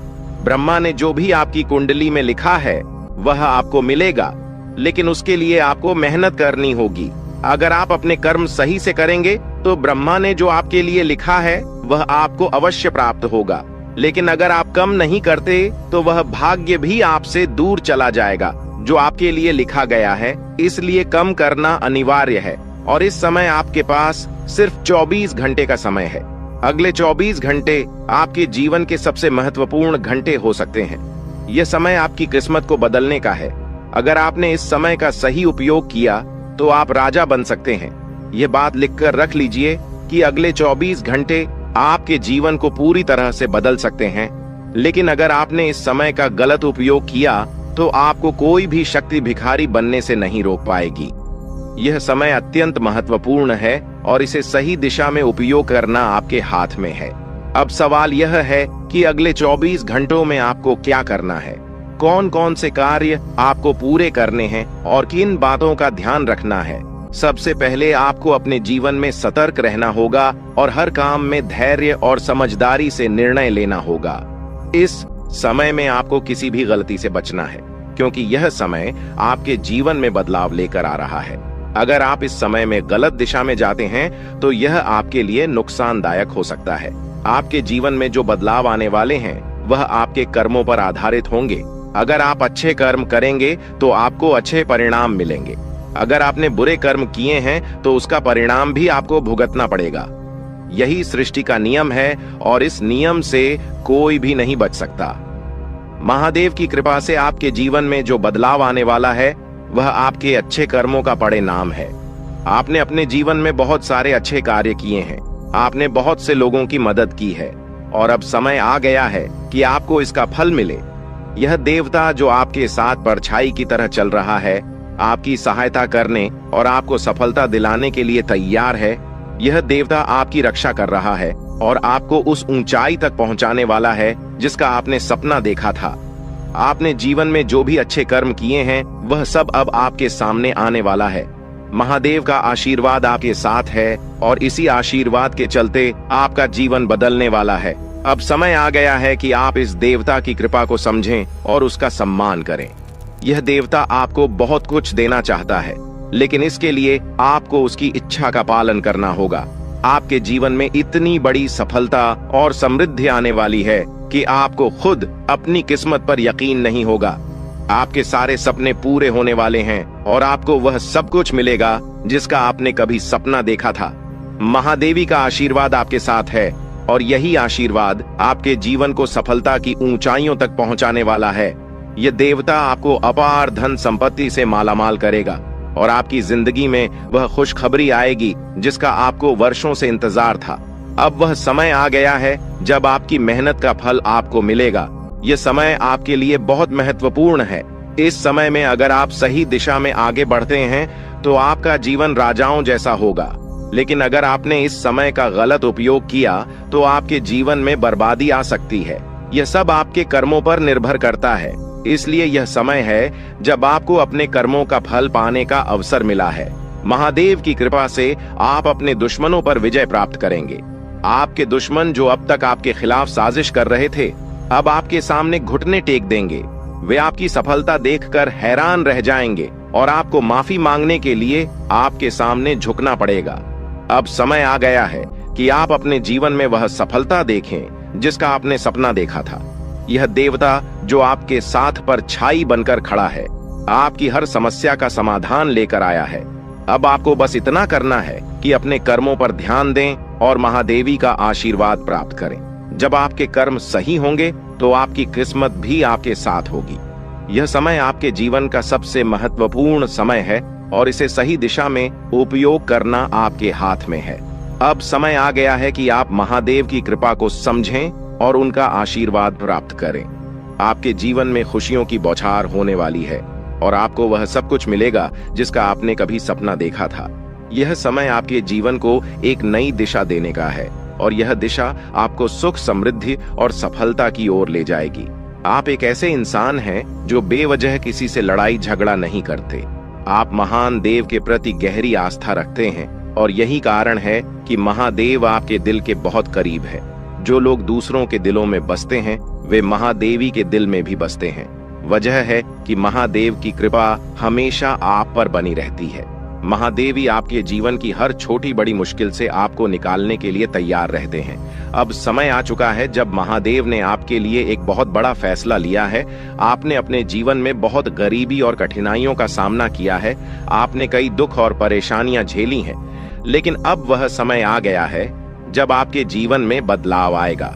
ब्रह्मा ने जो भी आपकी कुंडली में लिखा है वह आपको मिलेगा, लेकिन उसके लिए आपको मेहनत करनी होगी। अगर आप अपने कर्म सही से करेंगे तो ब्रह्मा ने जो आपके लिए लिखा है वह आपको अवश्य प्राप्त होगा। लेकिन अगर आप कम नहीं करते तो वह भाग्य भी आपसे दूर चला जाएगा जो आपके लिए लिखा गया है। इसलिए कम करना अनिवार्य है। और इस समय आपके पास सिर्फ 24 घंटे का समय है। अगले 24 घंटे आपके जीवन के सबसे महत्वपूर्ण घंटे हो सकते हैं। यह समय आपकी किस्मत को बदलने का है। अगर आपने इस समय का सही उपयोग किया तो आप राजा बन सकते हैं। यह बात लिखकर रख लीजिए कि अगले 24 घंटे आपके जीवन को पूरी तरह से बदल सकते हैं। लेकिन अगर आपने इस समय का गलत उपयोग किया तो आपको कोई भी शक्ति भिखारी बनने से नहीं रोक पाएगी। यह समय अत्यंत महत्वपूर्ण है और इसे सही दिशा में उपयोग करना आपके हाथ में है। अब सवाल यह है कि अगले 24 घंटों में आपको क्या करना है, कौन कौन से कार्य आपको पूरे करने हैं और किन बातों का ध्यान रखना है। सबसे पहले आपको अपने जीवन में सतर्क रहना होगा और हर काम में धैर्य और समझदारी से निर्णय लेना होगा। इस समय में आपको किसी भी गलती से बचना है, क्योंकि यह समय आपके जीवन में बदलाव लेकर आ रहा है। अगर आप इस समय में गलत दिशा में जाते हैं तो यह आपके लिए नुकसानदायक हो सकता है। आपके जीवन में जो बदलाव आने वाले हैं वह आपके कर्मों पर आधारित होंगे। अगर आप अच्छे कर्म करेंगे तो आपको अच्छे परिणाम मिलेंगे। अगर आपने बुरे कर्म किए हैं तो उसका परिणाम भी आपको भुगतना पड़ेगा। यही सृष्टि का नियम है और इस नियम से कोई भी नहीं बच सकता। महादेव की कृपा से आपके जीवन में जो बदलाव आने वाला है वह आपके अच्छे कर्मों का परिणाम है। आपने अपने जीवन में बहुत सारे अच्छे कार्य किए हैं। आपने बहुत से लोगों की मदद की है और अब समय आ गया है कि आपको इसका फल मिले। यह देवता जो आपके साथ परछाई की तरह चल रहा है, आपकी सहायता करने और आपको सफलता दिलाने के लिए तैयार है। यह देवता आपकी रक्षा कर रहा है और आपको उस ऊंचाई तक पहुंचाने वाला है जिसका आपने सपना देखा था। आपने जीवन में जो भी अच्छे कर्म किए हैं वह सब अब आपके सामने आने वाला है। महादेव का आशीर्वाद आपके साथ है और इसी आशीर्वाद के चलते आपका जीवन बदलने वाला है। अब समय आ गया है कि आप इस देवता की कृपा को समझें और उसका सम्मान करें। यह देवता आपको बहुत कुछ देना चाहता है, लेकिन इसके लिए आपको उसकी इच्छा का पालन करना होगा। आपके जीवन में इतनी बड़ी सफलता और समृद्धि आने वाली है कि आपको खुद अपनी किस्मत पर यकीन नहीं होगा। आपके सारे सपने पूरे होने वाले हैं और आपको वह सब कुछ मिलेगा जिसका आपने कभी सपना देखा था। महादेवी का आशीर्वाद आपके साथ है और यही आशीर्वाद आपके जीवन को सफलता की ऊंचाइयों तक पहुंचाने वाला है। यह देवता आपको अपार धन संपत्ति से मालामाल करेगा और आपकी जिंदगी में वह खुशखबरी आएगी जिसका आपको वर्षों से इंतजार था। अब वह समय आ गया है जब आपकी मेहनत का फल आपको मिलेगा। यह समय आपके लिए बहुत महत्वपूर्ण है। इस समय में अगर आप सही दिशा में आगे बढ़ते हैं तो आपका जीवन राजाओं जैसा होगा। लेकिन अगर आपने इस समय का गलत उपयोग किया तो आपके जीवन में बर्बादी आ सकती है। यह सब आपके कर्मों पर निर्भर करता है। इसलिए यह समय है जब आपको अपने कर्मों का फल पाने का अवसर मिला है। महादेव की कृपा से आप अपने दुश्मनों पर विजय प्राप्त करेंगे। आपके दुश्मन जो अब तक आपके खिलाफ साजिश कर रहे थे, अब आपके सामने घुटने टेक देंगे। वे आपकी सफलता देखकर हैरान रह जाएंगे और आपको माफी मांगने के लिए आपके सामने झुकना पड़ेगा। अब समय आ गया है कि आप अपने जीवन में वह सफलता देखें जिसका आपने सपना देखा था। यह देवता जो आपके साथ परछाई बनकर खड़ा है, आपकी हर समस्या का समाधान लेकर आया है। अब आपको बस इतना करना है कि अपने कर्मों पर ध्यान दें और महादेवी का आशीर्वाद प्राप्त करें। जब आपके कर्म सही होंगे तो आपकी किस्मत भी आपके साथ होगी। यह समय आपके जीवन का सबसे महत्वपूर्ण समय है और इसे सही दिशा में उपयोग करना आपके हाथ में है। अब समय आ गया है कि आप महादेव की कृपा को समझें और उनका आशीर्वाद प्राप्त करें। आपके जीवन में खुशियों की बौछार होने वाली है और आपको वह सब कुछ मिलेगा जिसका आपने कभी सपना देखा था। यह समय आपके जीवन को एक नई दिशा देने का है और यह दिशा आपको सुख, समृद्धि और सफलता की ओर ले जाएगी। आप एक ऐसे इंसान हैं जो बेवजह किसी से लड़ाई झगड़ा नहीं करते। आप महान देव के प्रति गहरी आस्था रखते हैं और यही कारण है कि महादेव आपके दिल के बहुत करीब है। जो लोग दूसरों के दिलों में बसते हैं वे महादेवी के दिल में भी बसते हैं। वजह है कि महादेव की कृपा हमेशा आप पर बनी रहती है। महादेवी आपके जीवन की हर छोटी बड़ी मुश्किल से आपको निकालने के लिए तैयार रहते हैं। अब समय आ चुका है जब महादेव ने आपके लिए एक बहुत बड़ा फैसला लिया है। आपने अपने जीवन में बहुत गरीबी और कठिनाइयों का सामना किया है। आपने कई दुख और परेशानियां झेली हैं, लेकिन अब वह समय आ गया है जब आपके जीवन में बदलाव आएगा।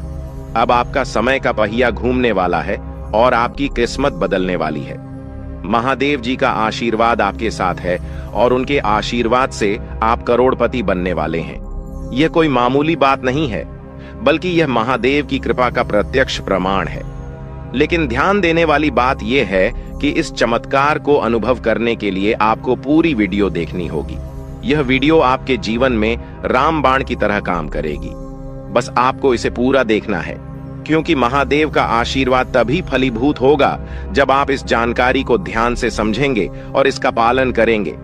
अब आपका समय का पहिया घूमने वाला है और आपकी किस्मत बदलने वाली है। महादेव जी का आशीर्वाद आपके साथ है और उनके आशीर्वाद से आप करोड़पति बनने वाले हैं। यह कोई मामूली बात नहीं है, बल्कि यह महादेव की कृपा का प्रत्यक्ष प्रमाण है। लेकिन ध्यान देने वाली बात यह है कि इस चमत्कार को अनुभव करने के लिए आपको पूरी वीडियो देखनी होगी। यह वीडियो आपके जीवन में रामबाण की तरह काम करेगी। बस आपको इसे पूरा देखना है, क्योंकि महादेव का आशीर्वाद तभी फलीभूत होगा जब आप इस जानकारी को ध्यान से समझेंगे और इसका पालन करेंगे।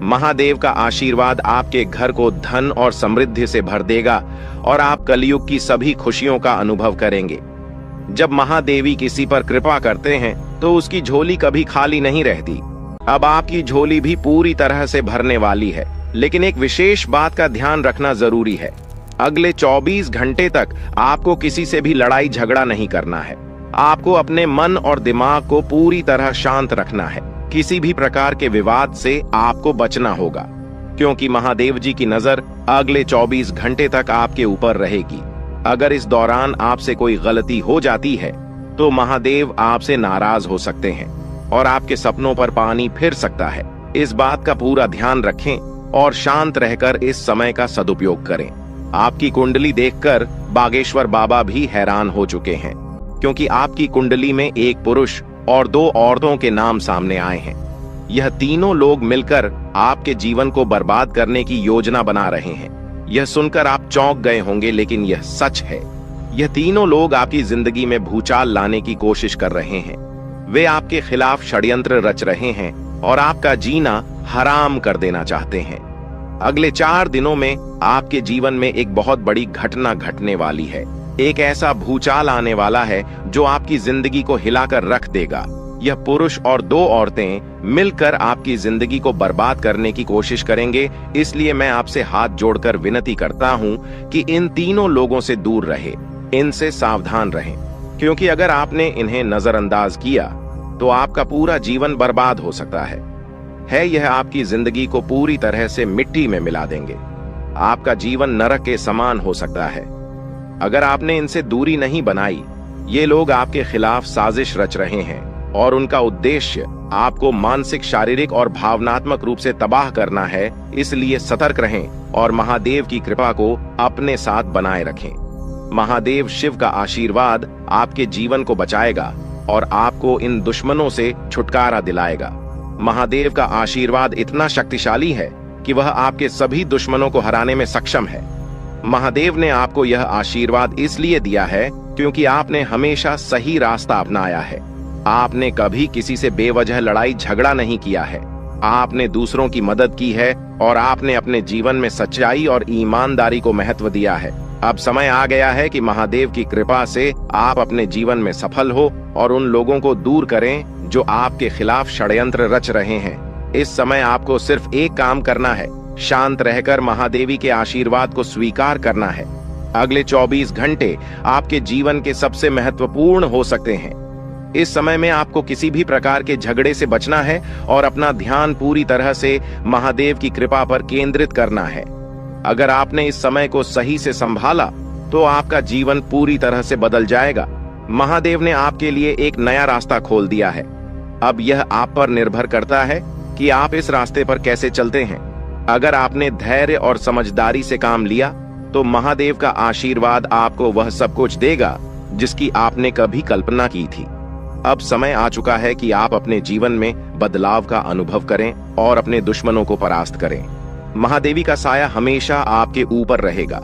महादेव का आशीर्वाद आपके घर को धन और समृद्धि से भर देगा और आप कलयुग की सभी खुशियों का अनुभव करेंगे। जब महादेवी किसी पर कृपा करते हैं तो उसकी झोली कभी खाली नहीं रहती। अब आपकी झोली भी पूरी तरह से भरने वाली है। लेकिन एक विशेष बात का ध्यान रखना जरूरी है। अगले 24 घंटे तक आपको किसी से भी लड़ाई झगड़ा नहीं करना है। आपको अपने मन और दिमाग को पूरी तरह शांत रखना है। किसी भी प्रकार के विवाद से आपको बचना होगा, क्योंकि महादेव जी की नजर अगले 24 घंटे तक आपके ऊपर रहेगी। अगर इस दौरान आपसे कोई गलती हो जाती है तो महादेव आपसे नाराज हो सकते हैं और आपके सपनों पर पानी फिर सकता है। इस बात का पूरा ध्यान रखें और शांत रहकर इस समय का सदुपयोग करें। आपकी कुंडली देखकर बागेश्वर बाबा भी हैरान हो चुके हैं, क्योंकि आपकी कुंडली में एक पुरुष और 2 औरतों के नाम सामने आए हैं। यह तीनों लोग मिलकर आपके जीवन को बर्बाद करने की योजना बना रहे हैं। यह सुनकर आप चौंक गए होंगे, लेकिन यह सच है। यह तीनों लोग आपकी जिंदगी में भूचाल लाने की कोशिश कर रहे हैं। वे आपके खिलाफ षड्यंत्र रच रहे हैं और आपका जीना हराम कर देना चाहते हैं। अगले 4 दिनों में आपके जीवन में एक बहुत बड़ी घटना घटने वाली है। एक ऐसा भूचाल आने वाला है जो आपकी जिंदगी को हिलाकर रख देगा। यह पुरुष और 2 औरतें मिलकर आपकी जिंदगी को बर्बाद करने की कोशिश करेंगे। इसलिए मैं आपसे हाथ जोड़कर विनती करता हूं कि इन तीनों लोगों से दूर रहे, इनसे सावधान रहें, क्योंकि अगर आपने इन्हें नजरअंदाज किया तो आपका पूरा जीवन बर्बाद हो सकता है। यह आपकी जिंदगी को पूरी तरह से मिट्टी में मिला देंगे। आपका जीवन नरक के समान हो सकता है अगर आपने इनसे दूरी नहीं बनाई। ये लोग आपके खिलाफ साजिश रच रहे हैं और उनका उद्देश्य आपको मानसिक, शारीरिक और भावनात्मक रूप से तबाह करना है। इसलिए सतर्क रहें और महादेव की कृपा को अपने साथ बनाए रखें। महादेव शिव का आशीर्वाद आपके जीवन को बचाएगा और आपको इन दुश्मनों से छुटकारा दिलाएगा। महादेव का आशीर्वाद इतना शक्तिशाली है कि वह आपके सभी दुश्मनों को हराने में सक्षम है। महादेव ने आपको यह आशीर्वाद इसलिए दिया है क्योंकि आपने हमेशा सही रास्ता अपनाया है। आपने कभी किसी से बेवजह लड़ाई झगड़ा नहीं किया है। आपने दूसरों की मदद की है और आपने अपने जीवन में सच्चाई और ईमानदारी को महत्व दिया है। अब समय आ गया है कि महादेव की कृपा से आप अपने जीवन में सफल हो और उन लोगों को दूर करें जो आपके खिलाफ षड्यंत्र रच रहे हैं। इस समय आपको सिर्फ एक काम करना है, शांत रहकर महादेवी के आशीर्वाद को स्वीकार करना है। अगले 24 घंटे आपके जीवन के सबसे महत्वपूर्ण हो सकते हैं। इस समय में आपको किसी भी प्रकार के झगड़े से बचना है और अपना ध्यान पूरी तरह से महादेव की कृपा पर केंद्रित करना है। अगर आपने इस समय को सही से संभाला तो आपका जीवन पूरी तरह से बदल जाएगा। महादेव ने आपके लिए एक नया रास्ता खोल दिया है। अब यह आप पर निर्भर करता है कि आप इस रास्ते पर कैसे चलते हैं। अगर आपने धैर्य और समझदारी से काम लिया तो महादेव का आशीर्वाद आपको वह सब कुछ देगा जिसकी आपने कभी कल्पना की थी। अब समय आ चुका है कि आप अपने जीवन में बदलाव का अनुभव करें और अपने दुश्मनों को परास्त करें। महादेवी का साया हमेशा आपके ऊपर रहेगा।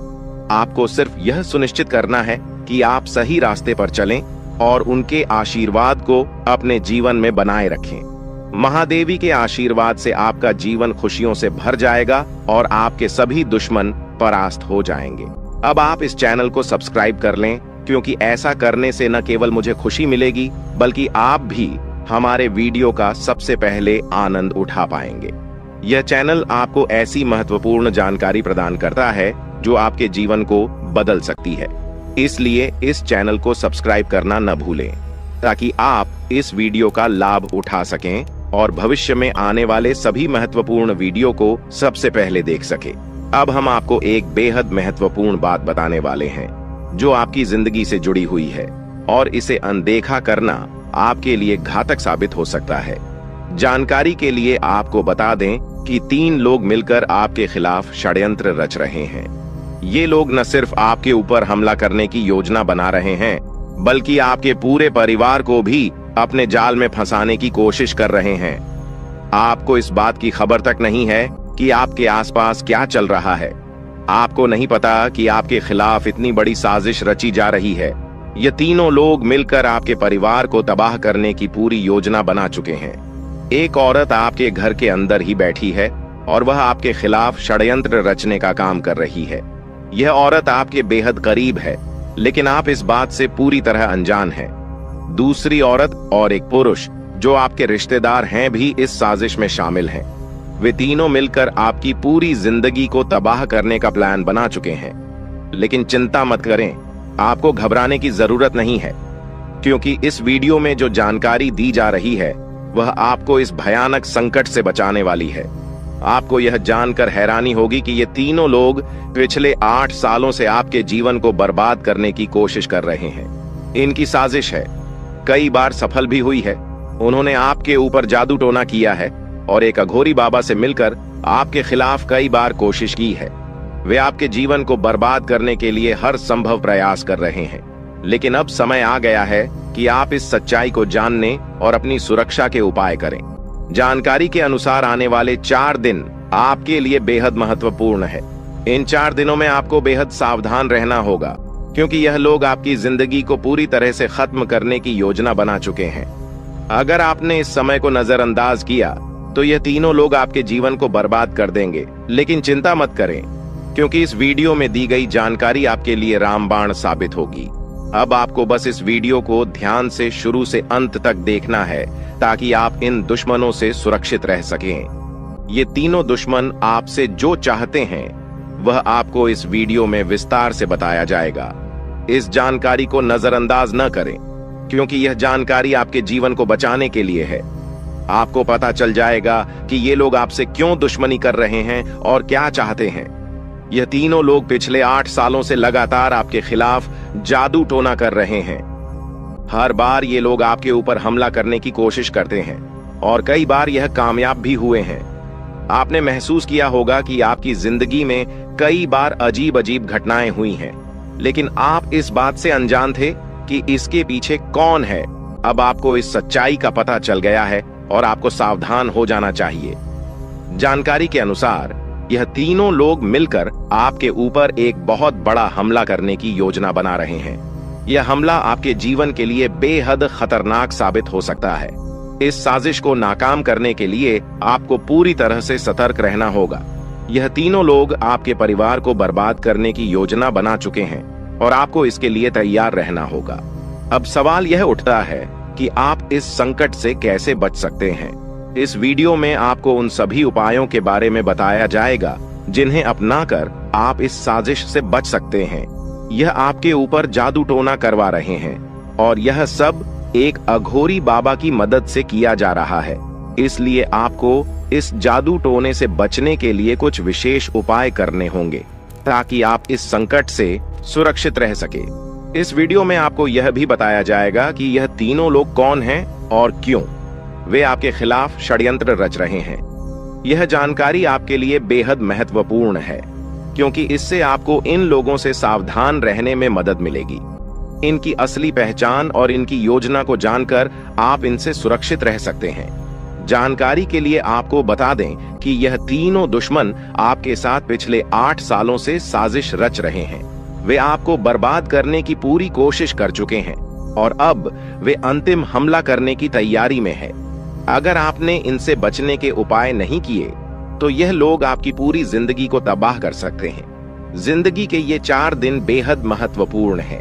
आपको सिर्फ यह सुनिश्चित करना है कि आप सही रास्ते पर चलें और उनके आशीर्वाद को अपने जीवन में बनाए रखें। महादेवी के आशीर्वाद से आपका जीवन खुशियों से भर जाएगा और आपके सभी दुश्मन परास्त हो जाएंगे। अब आप इस चैनल को सब्सक्राइब कर लें, क्योंकि ऐसा करने से न केवल मुझे खुशी मिलेगी बल्कि आप भी हमारे वीडियो का सबसे पहले आनंद उठा पाएंगे। यह चैनल आपको ऐसी महत्वपूर्ण जानकारी प्रदान करता है जो आपके जीवन को बदल सकती है। इसलिए इस चैनल को सब्सक्राइब करना न भूलें ताकि आप इस वीडियो का लाभ उठा सकें और भविष्य में आने वाले सभी महत्वपूर्ण वीडियो को सबसे पहले देख सके। अब हम आपको एक बेहद महत्वपूर्ण बात बताने वाले हैं जो आपकी जिंदगी से जुड़ी हुई है और इसे अनदेखा करना आपके लिए घातक साबित हो सकता है। जानकारी के लिए आपको बता दें कि 3 लोग मिलकर आपके खिलाफ षड्यंत्र रच रहे हैं। ये लोग न सिर्फ आपके ऊपर हमला करने की योजना बना रहे हैं बल्कि आपके पूरे परिवार को भी अपने जाल में फंसाने की कोशिश कर रहे हैं। आपको इस बात की खबर तक नहीं है कि आपके आसपास क्या चल रहा है। आपको नहीं पता कि आपके खिलाफ इतनी बड़ी साजिश रची जा रही है। ये तीनों लोग मिलकर आपके परिवार को तबाह करने की पूरी योजना बना चुके हैं। एक औरत आपके घर के अंदर ही बैठी है और वह आपके खिलाफ षड्यंत्र रचने का काम कर रही है। यह औरत आपके बेहद करीब है लेकिन आप इस बात से पूरी तरह अनजान हैं। दूसरी औरत और एक पुरुष जो आपके रिश्तेदार हैं भी इस साजिश में शामिल हैं। वे तीनों मिलकर आपकी पूरी जिंदगी को तबाह करने का प्लान बना चुके हैं। लेकिन चिंता मत करें, आपको घबराने की जरूरत नहीं है क्योंकि इस वीडियो में जो जानकारी दी जा रही है वह आपको इस भयानक संकट से बचाने वाली है। आपको यह जानकर हैरानी होगी कि ये तीनों लोग पिछले 8 सालों से आपके जीवन को बर्बाद करने की कोशिश कर रहे हैं। इनकी साजिश है, कई बार सफल भी हुई है। उन्होंने आपके ऊपर जादू टोना किया है और एक अघोरी बाबा से मिलकर आपके खिलाफ कई बार कोशिश की है। वे आपके जीवन को बर्बाद करने के लिए हर संभव प्रयास कर रहे हैं। लेकिन अब समय आ गया है कि आप इस सच्चाई को जानने और अपनी सुरक्षा के उपाय करें। जानकारी के अनुसार आने वाले 4 दिन आपके लिए बेहद महत्वपूर्ण है। इन 4 दिनों में आपको बेहद सावधान रहना होगा क्योंकि यह लोग आपकी जिंदगी को पूरी तरह से खत्म करने की योजना बना चुके हैं। अगर आपने इस समय को नजरअंदाज किया तो यह तीनों लोग आपके जीवन को बर्बाद कर देंगे। लेकिन चिंता मत करें क्योंकि इस वीडियो में दी गई जानकारी आपके लिए रामबाण साबित होगी। अब आपको बस इस वीडियो को ध्यान से शुरू से अंत तक देखना है ताकि आप इन दुश्मनों से सुरक्षित रह सकें। ये तीनों दुश्मन आपसे जो चाहते हैं वह आपको इस वीडियो में विस्तार से बताया जाएगा। इस जानकारी को नजरअंदाज न करें क्योंकि यह जानकारी आपके जीवन को बचाने के लिए है। आपको पता चल जाएगा कि ये लोग आपसे क्यों दुश्मनी कर रहे हैं और क्या चाहते हैं। यह तीनों लोग पिछले 8 सालों से लगातार आपके खिलाफ जादू टोना कर रहे हैं। हर बार ये लोग आपके ऊपर हमला करने की कोशिश करते हैं और कई बार यह कामयाब भी हुए हैं। आपने महसूस किया होगा कि आपकी जिंदगी में कई बार अजीब अजीब घटनाएं हुई हैं, लेकिन आप इस बात से अनजान थे कि इसके पीछे कौन है। अब आपको इस सच्चाई का पता चल गया है और आपको सावधान हो जाना चाहिए। जानकारी के अनुसार यह तीनों लोग मिलकर आपके ऊपर एक बहुत बड़ा हमला करने की योजना बना रहे हैं। यह हमला आपके जीवन के लिए बेहद खतरनाक साबित हो सकता है। इस साजिश को नाकाम करने के लिए आपको पूरी तरह से सतर्क रहना होगा। यह तीनों लोग आपके परिवार को बर्बाद करने की योजना बना चुके हैं और आपको इसके लिए तैयार रहना होगा। अब सवाल यह उठता है कि आप इस संकट से कैसे बच सकते हैं। इस वीडियो में आपको उन सभी उपायों के बारे में बताया जाएगा जिन्हें अपनाकर आप इस साजिश से बच सकते हैं। यह आपके ऊपर जादू टोना करवा रहे हैं और यह सब एक अघोरी बाबा की मदद से किया जा रहा है। इसलिए आपको इस जादू टोने से बचने के लिए कुछ विशेष उपाय करने होंगे ताकि आप इस संकट से सुरक्षित रह सके। इस वीडियो में आपको यह भी बताया जाएगा कि यह तीनों लोग कौन हैं और क्यों वे आपके खिलाफ षड्यंत्र रच रहे हैं। यह जानकारी आपके लिए बेहद महत्वपूर्ण है क्योंकि इससे आपको इन लोगों से सावधान रहने में मदद मिलेगी। इनकी असली पहचान और इनकी योजना को जानकर आप इनसे सुरक्षित रह सकते हैं। जानकारी के लिए आपको बता दें कि यह तीनों दुश्मन आपके साथ पिछले 8 सालों से साजिश रच रहे हैं। वे आपको बर्बाद करने की पूरी कोशिश कर चुके हैं और अब वे अंतिम हमला करने की तैयारी में है। अगर आपने इनसे बचने के उपाय नहीं किए तो यह लोग आपकी पूरी जिंदगी को तबाह कर सकते हैं। जिंदगी के ये 4 दिन बेहद महत्वपूर्ण हैं।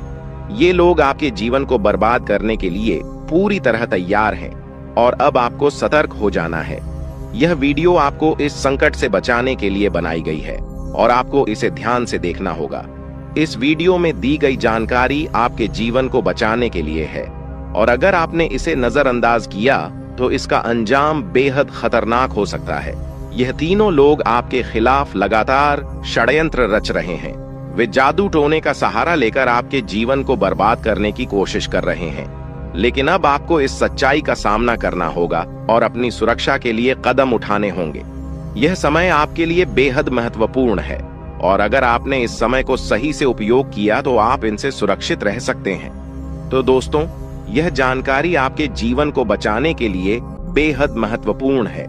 ये लोग आपके जीवन को बर्बाद करने के लिए पूरी तरह तैयार हैं और अब आपको सतर्क हो जाना है। यह वीडियो आपको इस संकट से बचाने के लिए बनाई गई है और आपको इसे ध्यान से देखना होगा। इस वीडियो में दी गई जानकारी आपके जीवन को बचाने के लिए है और अगर आपने इसे नजरअंदाज किया तो इसका अंजाम बेहद खतरनाक हो सकता है। यह तीनों लोग आपके खिलाफ लगातार षड्यंत्र रच रहे हैं। वे जादू टोने का सहारा लेकर आपके जीवन को बर्बाद करने की कोशिश कर रहे हैं। लेकिन अब आपको इस सच्चाई का सामना करना होगा और अपनी सुरक्षा के लिए कदम उठाने होंगे। यह समय आपके लिए बेहद महत्वपूर्ण है और अगर आपने इस समय को सही से उपयोग किया तो आप इनसे सुरक्षित रह सकते हैं। तो दोस्तों, यह जानकारी आपके जीवन को बचाने के लिए बेहद महत्वपूर्ण है।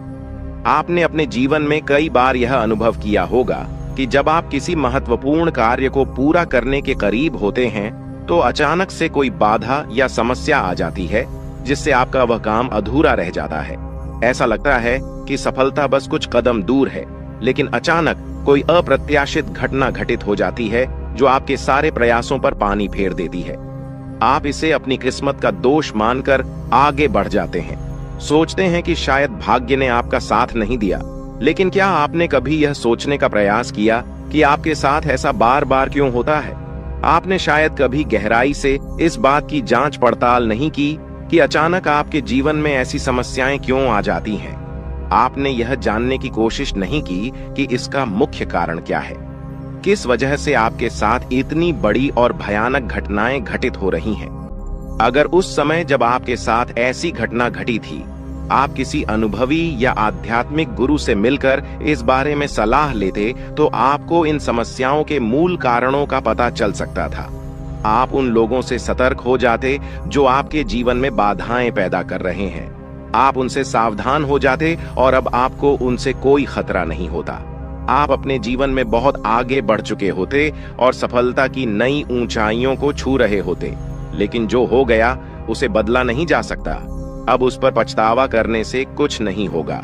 आपने अपने जीवन में कई बार यह अनुभव किया होगा कि जब आप किसी महत्वपूर्ण कार्य को पूरा करने के करीब होते हैं तो अचानक से कोई बाधा या समस्या आ जाती है जिससे आपका वह काम अधूरा रह जाता है। ऐसा लगता है कि सफलता बस कुछ कदम दूर है, लेकिन अचानक कोई अप्रत्याशित घटना घटित हो जाती है जो आपके सारे प्रयासों पर पानी फेर देती है। आप इसे अपनी किस्मत का दोष मानकर आगे बढ़ जाते हैं। सोचते हैं कि शायद भाग्य ने आपका साथ नहीं दिया। लेकिन क्या आपने कभी यह सोचने का प्रयास किया कि आपके साथ ऐसा बार बार क्यों होता है? आपने शायद कभी गहराई से इस बात की जांच पड़ताल नहीं की कि अचानक आपके जीवन में ऐसी समस्याएं क्यों आ जाती हैं। आपने यह जानने की कोशिश नहीं की कि इसका मुख्य कारण क्या है, किस वजह से आपके साथ इतनी बड़ी और भयानक घटनाएं घटित हो रही हैं। अगर उस समय जब आपके साथ ऐसी घटना घटी थी, आप किसी अनुभवी या आध्यात्मिक गुरु से मिलकर इस बारे में सलाह लेते तो आपको इन समस्याओं के मूल कारणों का पता चल सकता था। आप उन लोगों से सतर्क हो जाते जो आपके जीवन में बाधाएं पैदा कर रहे हैं। आप उनसे सावधान हो जाते और अब आपको उनसे कोई खतरा नहीं होता। आप अपने जीवन में बहुत आगे बढ़ चुके होते और सफलता की नई ऊंचाइयों को छू रहे होते। लेकिन जो हो गया उसे बदला नहीं जा सकता। अब उस पर पछतावा करने से कुछ नहीं होगा।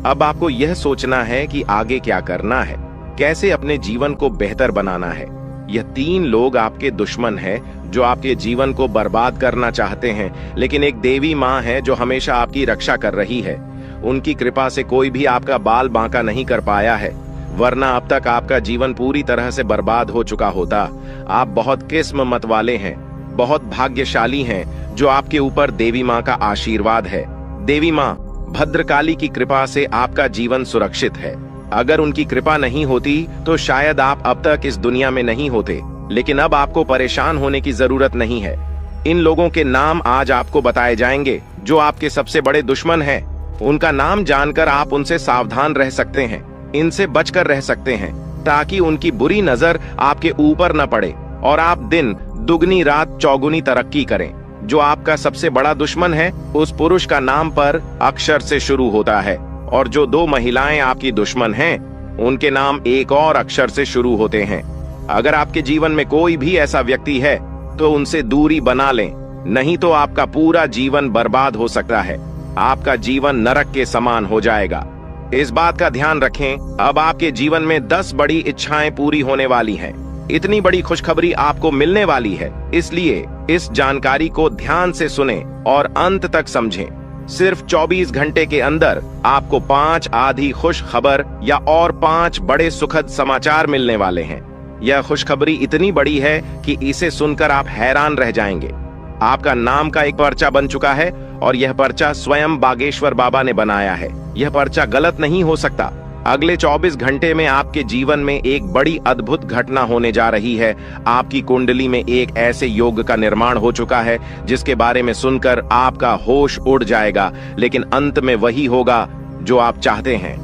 अब आपको यह सोचना है कि आगे क्या करना है, कैसे अपने जीवन को बेहतर बनाना है। यह तीन लोग आपके दुश्मन हैं जो आपके जीवन को बर्बाद करना चाहते हैं, लेकिन एक देवी माँ है जो हमेशा आपकी रक्षा कर रही है। उनकी कृपा से कोई भी आपका बाल बांका नहीं कर पाया है, वरना अब तक आपका जीवन पूरी तरह से बर्बाद हो चुका होता। आप बहुत किस्मत वाले हैं, बहुत भाग्यशाली हैं जो आपके ऊपर देवी माँ का आशीर्वाद है। देवी माँ भद्रकाली की कृपा से आपका जीवन सुरक्षित है। अगर उनकी कृपा नहीं होती तो शायद आप अब तक इस दुनिया में नहीं होते। लेकिन अब आपको परेशान होने की जरूरत नहीं है। इन लोगों के नाम आज आपको बताए जाएंगे जो आपके सबसे बड़े दुश्मन हैं। उनका नाम जानकर आप उनसे सावधान रह सकते हैं, इनसे बचकर रह सकते हैं ताकि उनकी बुरी नजर आपके ऊपर न पड़े और आप दिन दुगनी रात चौगुनी तरक्की करें। जो आपका सबसे बड़ा दुश्मन है उस पुरुष का नाम पर अक्षर से शुरू होता है और जो दो महिलाएं आपकी दुश्मन हैं उनके नाम एक और अक्षर से शुरू होते हैं। अगर आपके जीवन में कोई भी ऐसा व्यक्ति है तो उनसे दूरी बना लें, नहीं तो आपका पूरा जीवन बर्बाद हो सकता है। आपका जीवन नरक के समान हो जाएगा। इस बात का ध्यान रखें, अब आपके जीवन में 10 बड़ी इच्छाएं पूरी होने वाली हैं। इतनी बड़ी खुशखबरी आपको मिलने वाली है, इसलिए इस जानकारी को ध्यान से सुनें और अंत तक समझें। सिर्फ 24 घंटे के अंदर आपको 5 आधी खुश खबर या और 5 बड़े सुखद समाचार मिलने वाले हैं। यह खुशखबरी इतनी बड़ी है कि इसे सुनकर आप हैरान रह जाएंगे। आपका नाम का एक पर्चा बन चुका है और यह पर्चा स्वयं बागेश्वर बाबा ने बनाया है। यह पर्चा गलत नहीं हो सकता। अगले 24 घंटे में आपके जीवन में एक बड़ी अद्भुत घटना होने जा रही है। आपकी कुंडली में एक ऐसे योग का निर्माण हो चुका है जिसके बारे में सुनकर आपका होश उड़ जाएगा, लेकिन अंत में वही होगा जो आप चाहते हैं।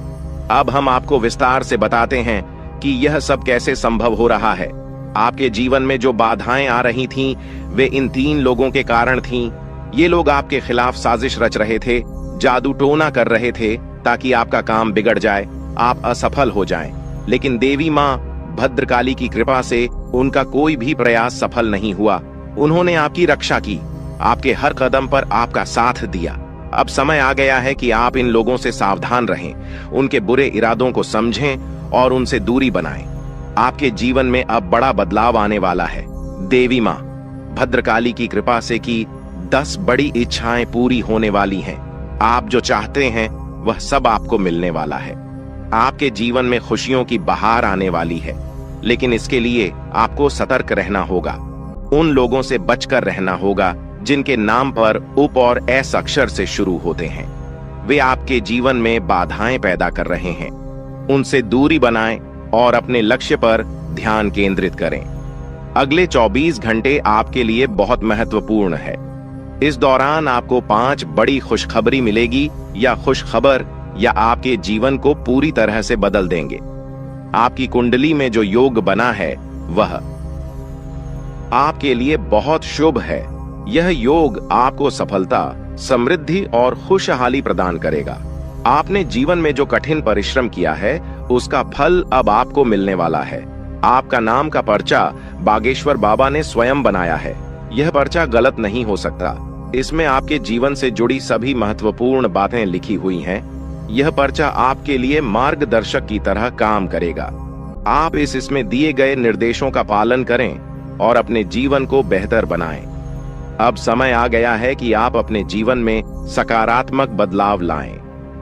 अब हम आपको विस्तार से बताते हैं कि यह सब कैसे संभव हो रहा है। आपके जीवन में जो बाधाएं आ रही थीं, वे इन 3 लोगों के कारण थीं। ये लोग आपके खिलाफ साजिश रच रहे थे, जादू टोना कर रहे थे ताकि आपका काम बिगड़ जाए, आप असफल हो जाएं। लेकिन देवी माँ भद्रकाली की कृपा से उनका कोई भी प्रयास सफल नहीं हुआ। उन्होंने आपकी रक्षा की, आपके हर कदम पर आपका साथ दिया। अब समय आ गया है कि आप इन लोगों से सावधान रहें, उनके बुरे इरादों को समझें और उनसे दूरी बनाएं। आपके जीवन में अब बड़ा बदलाव आने वाला है। देवी माँ भद्रकाली की कृपा से की 10 बड़ी इच्छाएं पूरी होने वाली हैं। आप जो चाहते हैं वह सब आपको मिलने वाला है। आपके जीवन में खुशियों की बहार आने वाली है, लेकिन इसके लिए आपको सतर्क रहना होगा। उन लोगों से बचकर रहना होगा जिनके नाम पर उप और एस अक्षर से शुरू होते हैं। वे आपके जीवन में बाधाएं पैदा कर रहे हैं। उनसे दूरी बनाएं और अपने लक्ष्य पर ध्यान केंद्रित करें। अगले 24 घंटे आपके लिए बहुत महत्वपूर्ण है। इस दौरान आपको 5 बड़ी खुशखबरी मिलेगी, या खुशखबर या आपके जीवन को पूरी तरह से बदल देंगे। आपकी कुंडली में जो योग बना है वह आपके लिए बहुत शुभ है। यह योग आपको सफलता, समृद्धि और खुशहाली प्रदान करेगा। आपने जीवन में जो कठिन परिश्रम किया है उसका फल अब आपको मिलने वाला है। आपका नाम का पर्चा बागेश्वर बाबा ने स्वयं बनाया है। यह पर्चा गलत नहीं हो सकता। इसमें आपके जीवन से जुड़ी सभी महत्वपूर्ण बातें लिखी हुई हैं। यह पर्चा आपके लिए मार्गदर्शक की तरह काम करेगा। आप इसमें दिए गए निर्देशों का पालन करें और अपने जीवन को बेहतर बनाएं। अब समय आ गया है कि आप अपने जीवन में सकारात्मक बदलाव लाएं।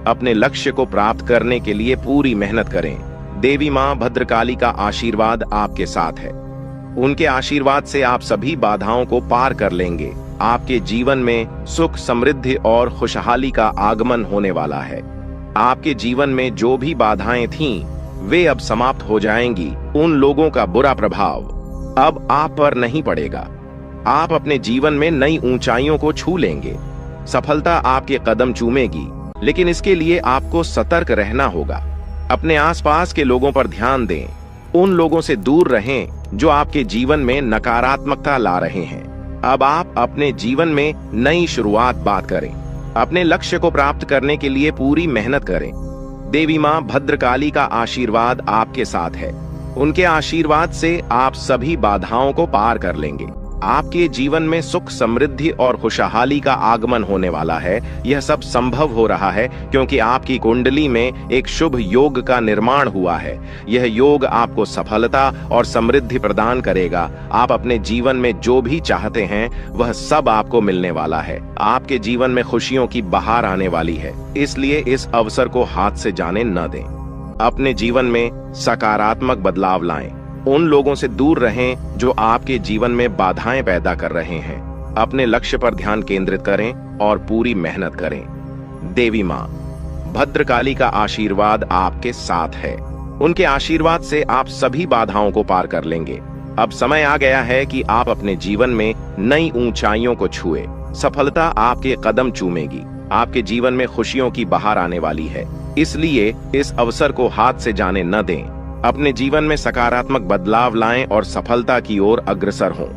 अपने लक्ष्य को प्राप्त करने के लिए पूरी मेहनत करें। देवी मां भद्रकाली का आशीर्वाद आपके साथ है। उनके आशीर्वाद से आप सभी बाधाओं को पार कर लेंगे। आपके जीवन में सुख, समृद्धि और खुशहाली का आगमन होने वाला है। आपके जीवन में जो भी बाधाएं थीं, वे अब समाप्त हो जाएंगी। उन लोगों का बुरा प्रभाव अब आप पर नहीं पड़ेगा। आप अपने जीवन में नई ऊंचाइयों को छू लेंगे। सफलता आपके कदम चूमेगी, लेकिन इसके लिए आपको सतर्क रहना होगा। अपने आसपास के लोगों पर ध्यान दें। उन लोगों से दूर रहें जो आपके जीवन में नकारात्मकता ला रहे हैं। अब आप अपने जीवन में नई शुरुआत बात करें। अपने लक्ष्य को प्राप्त करने के लिए पूरी मेहनत करें। देवी मां भद्रकाली का आशीर्वाद आपके साथ है। उनके आशीर्वाद से आप सभी बाधाओं को पार कर लेंगे। आपके जीवन में सुख, समृद्धि और खुशहाली का आगमन होने वाला है। यह सब संभव हो रहा है क्योंकि आपकी कुंडली में एक शुभ योग का निर्माण हुआ है। यह योग आपको सफलता और समृद्धि प्रदान करेगा। आप अपने जीवन में जो भी चाहते हैं वह सब आपको मिलने वाला है। आपके जीवन में खुशियों की बहार आने वाली है, इसलिए इस अवसर को हाथ से जाने न दें। अपने जीवन में सकारात्मक बदलाव लाएं। उन लोगों से दूर रहें जो आपके जीवन में बाधाएं पैदा कर रहे हैं। अपने लक्ष्य पर ध्यान केंद्रित करें और पूरी मेहनत करें। देवी मां भद्रकाली का आशीर्वाद आपके साथ है। उनके आशीर्वाद से आप सभी बाधाओं को पार कर लेंगे। अब समय आ गया है कि आप अपने जीवन में नई ऊंचाइयों को छुए। सफलता आपके कदम चूमेगी। आपके जीवन में खुशियों की बहार आने वाली है, इसलिए इस अवसर को हाथ से जाने न दें। अपने जीवन में सकारात्मक बदलाव लाएं और सफलता की ओर अग्रसर हों।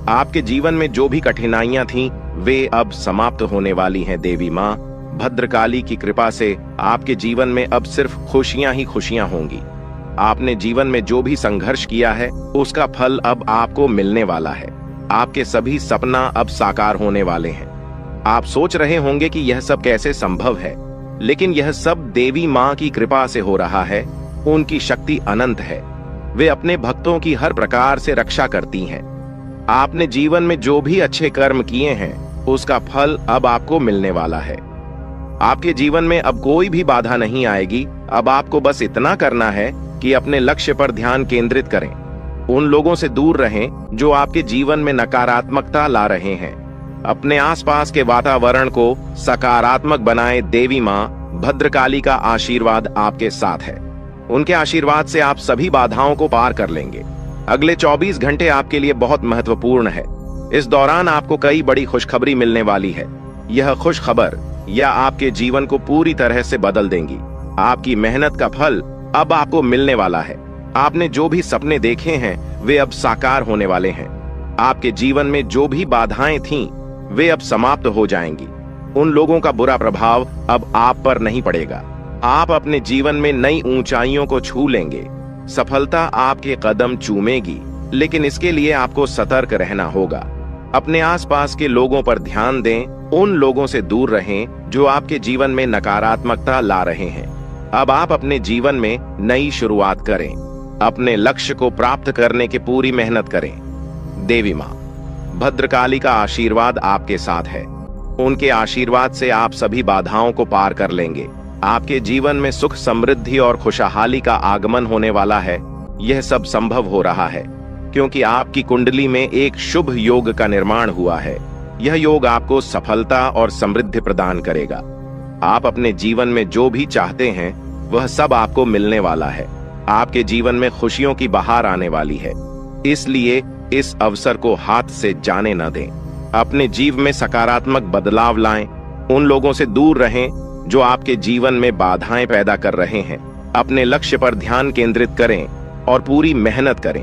आपके जीवन में जो भी कठिनाइयां थीं, वे अब समाप्त होने वाली हैं। देवी मां भद्रकाली की कृपा से आपके जीवन में अब सिर्फ खुशियां ही खुशियां होंगी। आपने जीवन में जो भी संघर्ष किया है उसका फल अब आपको मिलने वाला है। आपके सभी सपना अब साकार होने वाले हैं। आप सोच रहे होंगे कि यह सब कैसे संभव है, लेकिन यह सब देवी मां की कृपा से हो रहा है। उनकी शक्ति अनंत है। वे अपने भक्तों की हर प्रकार से रक्षा करती हैं। आपने जीवन में जो भी अच्छे कर्म किए हैं उसका फल अब आपको मिलने वाला है। आपके जीवन में अब कोई भी बाधा नहीं आएगी। अब आपको बस इतना करना है कि अपने लक्ष्य पर ध्यान केंद्रित करें। उन लोगों से दूर रहें जो आपके जीवन में नकारात्मकता ला रहे हैं। अपने आसपास के वातावरण को सकारात्मक बनाएं। देवी मां भद्रकाली का आशीर्वाद आपके साथ है। उनके आशीर्वाद से आप सभी बाधाओं को पार कर लेंगे। अगले 24 घंटे आपके लिए बहुत महत्वपूर्ण है। इस दौरान आपको कई बड़ी खुशखबरी मिलने वाली है। यह खुश खबर या आपके जीवन को पूरी तरह से बदल देंगी। आपकी मेहनत का फल अब आपको मिलने वाला है। आपने जो भी सपने देखे हैं वे अब साकार होने वाले हैं। आपके जीवन में जो भी बाधाएं थीं, वे अब समाप्त हो जाएंगी। उन लोगों का बुरा प्रभाव अब आप पर नहीं पड़ेगा। आप अपने जीवन में नई ऊंचाइयों को छू लेंगे। सफलता आपके कदम चूमेगी, लेकिन इसके लिए आपको सतर्क रहना होगा। अपने आसपास के लोगों पर ध्यान दें। उन लोगों से दूर रहें जो आपके जीवन में नकारात्मकता ला रहे हैं। अब आप अपने जीवन में नई शुरुआत करें। अपने लक्ष्य को प्राप्त करने की पूरी मेहनत करें। देवी मां भद्रकाली का आशीर्वाद आपके साथ है। उनके आशीर्वाद से आप सभी बाधाओं को पार कर लेंगे। आपके जीवन में सुख, समृद्धि और खुशहाली का आगमन होने वाला है। यह सब संभव हो रहा है क्योंकि आपकी कुंडली में एक शुभ योग का निर्माण हुआ है। यह योग आपको सफलता और समृद्धि प्रदान करेगा। आप अपने जीवन में जो भी चाहते हैं वह सब आपको मिलने वाला है। आपके जीवन में खुशियों की बहार आने वाली है, इसलिए इस अवसर को हाथ से जाने न दें। अपने जीवन में सकारात्मक बदलाव लाएं। उन लोगों से दूर रहें जो आपके जीवन में बाधाएं पैदा कर रहे हैं। अपने लक्ष्य पर ध्यान केंद्रित करें और पूरी मेहनत करें।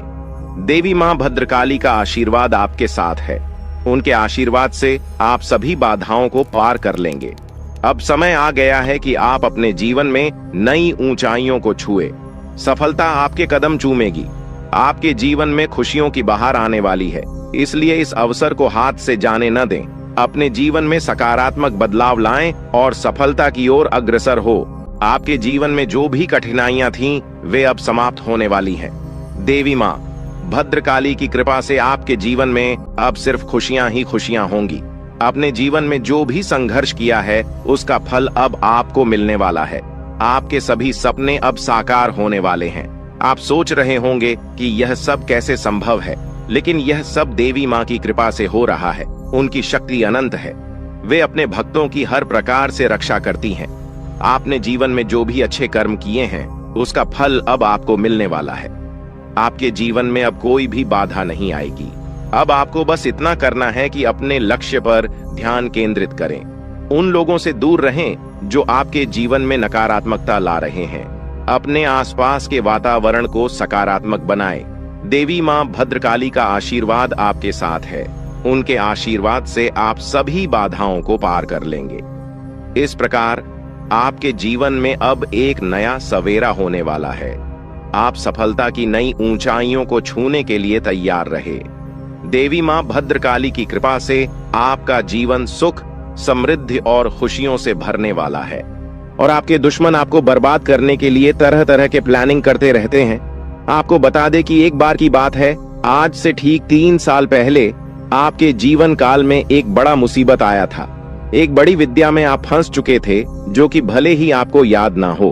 देवी मां भद्रकाली का आशीर्वाद आपके साथ है। उनके आशीर्वाद से आप सभी बाधाओं को पार कर लेंगे। अब समय आ गया है कि आप अपने जीवन में नई ऊंचाइयों को छुए। सफलता आपके कदम चूमेगी। आपके जीवन में खुशियों की बहार आने वाली है, इसलिए इस अवसर को हाथ से जाने न दें। अपने जीवन में सकारात्मक बदलाव लाएं और सफलता की ओर अग्रसर हो। आपके जीवन में जो भी कठिनाइयां थीं, वे अब समाप्त होने वाली हैं। देवी मां भद्रकाली की कृपा से आपके जीवन में अब सिर्फ खुशियां ही खुशियां होंगी। अपने जीवन में जो भी संघर्ष किया है उसका फल अब आपको मिलने वाला है। आपके सभी सपने अब साकार होने वाले हैं। आप सोच रहे होंगे कि यह सब कैसे संभव है, लेकिन यह सब देवी मां की कृपा से हो रहा है। उनकी शक्ति अनंत है। वे अपने भक्तों की हर प्रकार से रक्षा करती हैं। आपने जीवन में जो भी अच्छे कर्म किए हैं उसका फल अब आपको मिलने वाला है। आपके जीवन में अब कोई भी बाधा नहीं आएगी। अब आपको बस इतना करना है कि अपने लक्ष्य पर ध्यान केंद्रित करें। उन लोगों से दूर रहें जो आपके जीवन में नकारात्मकता ला रहे हैं। अपने आसपास के वातावरण को सकारात्मक बनाएं। देवी मां भद्रकाली का आशीर्वाद आपके साथ है। उनके आशीर्वाद से आप सभी बाधाओं को पार कर लेंगे। इस प्रकार आपके जीवन में अब एक नया सवेरा होने वाला है। आप सफलता की नई ऊंचाइयों को छूने के लिए तैयार रहे। देवी मां भद्रकाली की कृपा से आपका जीवन सुख, समृद्धि और खुशियों से भरने वाला है। और आपके दुश्मन आपको बर्बाद करने के लिए तरह तरह के प्लानिंग करते रहते हैं। आपको बता दें कि एक बार की बात है, आज से ठीक 3 साल पहले आपके जीवन काल में एक बड़ा मुसीबत आया था। एक बड़ी विद्या में आप फंस चुके थे, जो कि भले ही आपको याद ना हो,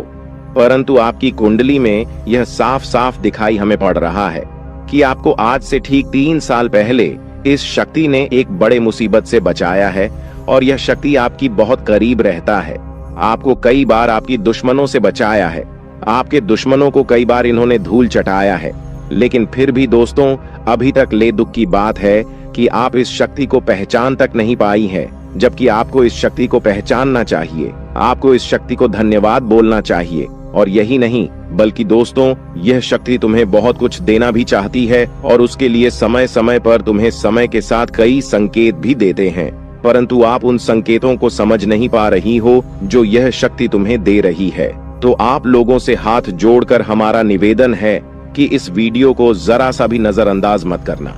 परंतु आपकी कुंडली में यह साफ साफ दिखाई हमें पड़ रहा है कि आपको आज से ठीक 3 साल पहले इस शक्ति ने एक बड़े मुसीबत से बचाया है। और यह शक्ति आपकी बहुत करीब रहता है। आपको कई बार आपकी दुश्मनों से बचाया है। आपके दुश्मनों को कई बार इन्होंने धूल चटाया है, लेकिन फिर भी दोस्तों, अभी तक ले दुख की बात है कि आप इस शक्ति को पहचान तक नहीं पाई है, जबकि आपको इस शक्ति को पहचानना चाहिए। आपको इस शक्ति को धन्यवाद बोलना चाहिए। और यही नहीं, बल्कि दोस्तों, यह शक्ति तुम्हें बहुत कुछ देना भी चाहती है और उसके लिए समय समय पर तुम्हें समय के साथ कई संकेत भी देते हैं, परंतु आप उन संकेतों को समझ नहीं पा रही हो जो यह शक्ति तुम्हें दे रही है। तो आप लोगों से हाथ जोड़कर हमारा निवेदन है कि इस वीडियो को जरा सा भी नजरअंदाज मत करना,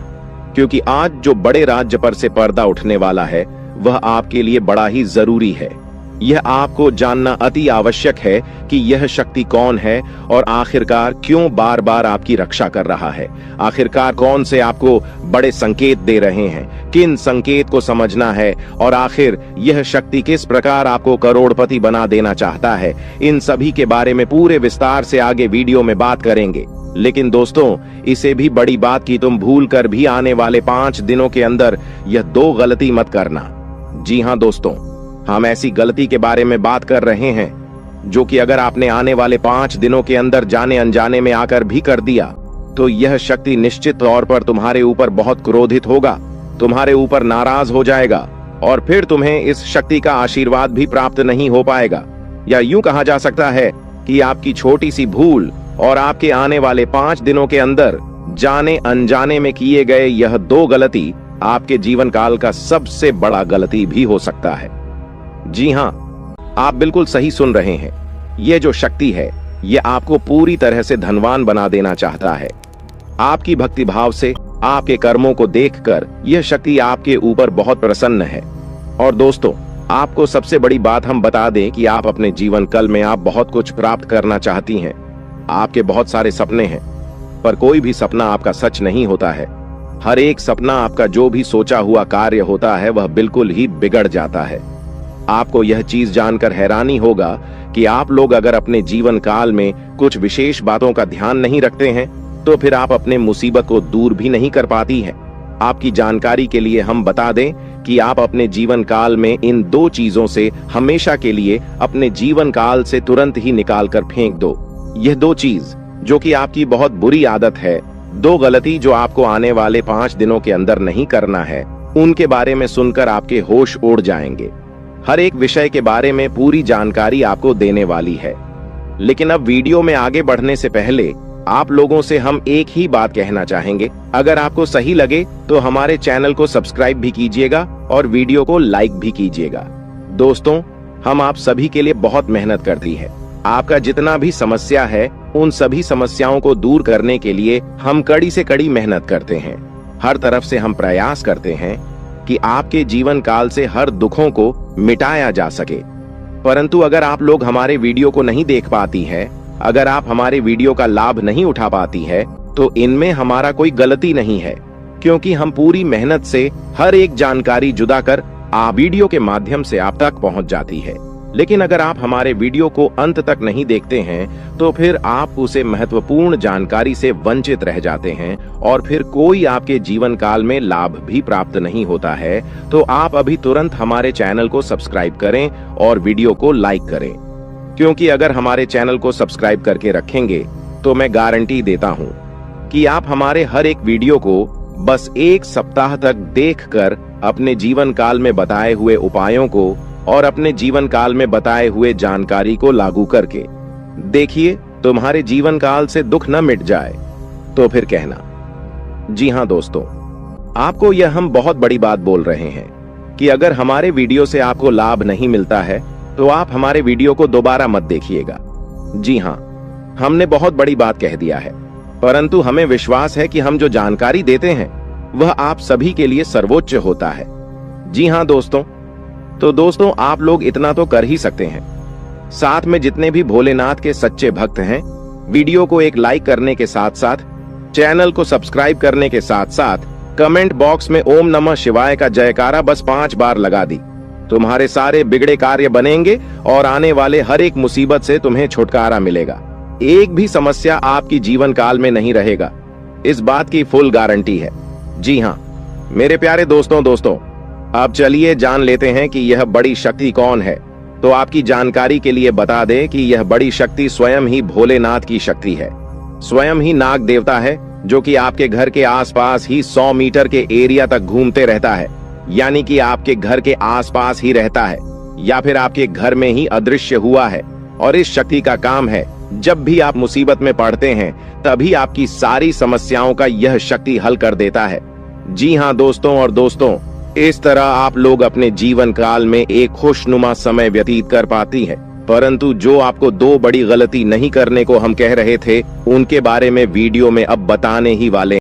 क्योंकि आज जो बड़े राज्य पर से पर्दा उठने वाला है वह आपके लिए बड़ा ही जरूरी है। यह आपको जानना अति आवश्यक है कि यह शक्ति कौन है और आखिरकार क्यों बार बार आपकी रक्षा कर रहा है। आखिरकार कौन से आपको बड़े संकेत दे रहे हैं, किन संकेत को समझना है, और आखिर यह शक्ति किस प्रकार आपको करोड़पति बना देना चाहता है। इन सभी के बारे में पूरे विस्तार से आगे वीडियो में बात करेंगे। लेकिन दोस्तों, इसे भी बड़ी बात की तुम भूल कर भी आने वाले 5 दिनों के अंदर यह 2 गलती मत करना। जी हाँ दोस्तों, हम ऐसी गलती के बारे में बात कर रहे हैं जो कि अगर आपने आने वाले 5 दिनों के अंदर जाने अनजाने में आकर भी कर दिया तो यह शक्ति निश्चित तौर पर तुम्हारे ऊपर बहुत क्रोधित होगा, तुम्हारे ऊपर नाराज हो जाएगा और फिर तुम्हें इस शक्ति का आशीर्वाद भी प्राप्त नहीं हो पाएगा। या यूं कहा जा सकता है कि आपकी छोटी सी भूल और आपके आने वाले 5 दिनों के अंदर जाने अनजाने में किए गए यह 2 गलती आपके जीवन काल का सबसे बड़ा गलती भी हो सकता है। जी हाँ, आप बिल्कुल सही सुन रहे हैं। यह जो शक्ति है, यह आपको पूरी तरह से धनवान बना देना चाहता है। आपकी भक्ति भाव से, आपके कर्मों को देखकर यह शक्ति आपके ऊपर बहुत प्रसन्न है। और दोस्तों, आपको सबसे बड़ी बात हम बता दें कि आप अपने जीवन काल में आप बहुत कुछ प्राप्त करना चाहती हैं। आपके बहुत सारे सपने हैं, पर कोई भी सपना आपका सच नहीं होता है। हर एक सपना आपका जो भी सोचा हुआ कार्य होता है वह बिल्कुल ही बिगड़ जाता है। आपको यह चीज जानकर हैरानी होगा कि आप लोग अगर अपने जीवन काल में कुछ विशेष बातों का ध्यान नहीं रखते हैं तो फिर आप अपने मुसीबत को दूर भी नहीं कर पाती हैं। आपकी जानकारी के लिए हम बता दें कि आप अपने जीवन काल में इन 2 चीजों से हमेशा के लिए अपने जीवन काल से तुरंत ही निकाल कर फेंक दो। यह 2 चीज जो कि आपकी बहुत बुरी आदत है, 2 गलती जो आपको आने वाले 5 दिनों के अंदर नहीं करना है, उनके बारे में सुनकर आपके होश उड़ जाएंगे। हर एक विषय के बारे में पूरी जानकारी आपको देने वाली है। लेकिन अब वीडियो में आगे बढ़ने से पहले आप लोगों से हम एक ही बात कहना चाहेंगे, अगर आपको सही लगे तो हमारे चैनल को सब्सक्राइब भी कीजिएगा और वीडियो को लाइक भी कीजिएगा। दोस्तों, हम आप सभी के लिए बहुत मेहनत करती है। आपका जितना भी समस्या है उन सभी समस्याओं को दूर करने के लिए हम कड़ी से कड़ी मेहनत करते हैं। हर तरफ से हम प्रयास करते हैं कि आपके जीवन काल से हर दुखों को मिटाया जा सके। परंतु अगर आप लोग हमारे वीडियो को नहीं देख पाती है, अगर आप हमारे वीडियो का लाभ नहीं उठा पाती है, तो इनमें हमारा कोई गलती नहीं है, क्योंकि हम पूरी मेहनत से हर एक जानकारी जुदा कर वीडियो के माध्यम से आप तक पहुंच जाती है। लेकिन अगर आप हमारे वीडियो को अंत तक नहीं देखते हैं तो फिर आप उसे महत्वपूर्ण जानकारी से वंचित रह जाते हैं और फिर कोई आपके जीवन काल में लाभ भी प्राप्त नहीं होता है। तो आप अभी तुरंत हमारे चैनल को सब्सक्राइब करें और वीडियो को लाइक करें, क्योंकि अगर हमारे चैनल को सब्सक्राइब करके रखेंगे तो मैं गारंटी देता हूं कि आप हमारे हर एक वीडियो को बस 1 सप्ताह तक देखकर अपने जीवन काल में बताए हुए उपायों को और अपने जीवन काल में बताए हुए जानकारी को लागू करके देखिए, तुम्हारे जीवन काल से दुख न मिट जाए तो फिर कहना। जी हाँ दोस्तों, आपको यह हम बहुत बड़ी बात बोल रहे हैं कि अगर हमारे वीडियो से आपको लाभ नहीं मिलता है तो आप हमारे वीडियो को दोबारा मत देखिएगा। जी हाँ, हमने बहुत बड़ी बात कह दिया है, परंतु हमें विश्वास है कि हम जो जानकारी देते हैं वह आप सभी के लिए सर्वोच्च होता है। जी हाँ दोस्तों, तो दोस्तों आप लोग इतना तो कर ही सकते हैं। साथ में जितने भी भोलेनाथ के सच्चे भक्त हैं, वीडियो को एक लाइक करने के साथ साथ चैनल को सब्सक्राइब करने के साथ साथ कमेंट बॉक्स में ओम नमः शिवाय का जयकारा बस 5 बार लगा दी। तुम्हारे सारे बिगड़े कार्य बनेंगे और आने वाले हर एक मुसीबत से तुम्हें छुटकारा मिलेगा। एक भी समस्या आपकी जीवन काल में नहीं रहेगा, इस बात की फुल गारंटी है। जी हाँ मेरे प्यारे दोस्तों, अब चलिए जान लेते हैं कि यह बड़ी शक्ति कौन है। तो आपकी जानकारी के लिए बता दें कि यह बड़ी शक्ति स्वयं ही भोलेनाथ की शक्ति है। स्वयं ही नाग देवता है जो कि आपके घर के आसपास ही 100 मीटर के एरिया तक घूमते रहता है, यानी कि आपके घर के आसपास ही रहता है या फिर आपके घर में ही अदृश्य हुआ है। और इस शक्ति का काम है, जब भी आप मुसीबत में पड़ते हैं तभी आपकी सारी समस्याओं का यह शक्ति हल कर देता है। जी हाँ दोस्तों, इस तरह आप लोग अपने जीवन काल में एक खुशनुमा समय व्यतीत कर पाती हैं। परंतु जो आपको 2 बड़ी गलती नहीं करने को हम कह रहे थे, उनके बारे में वीडियो में अब बताने ही वाले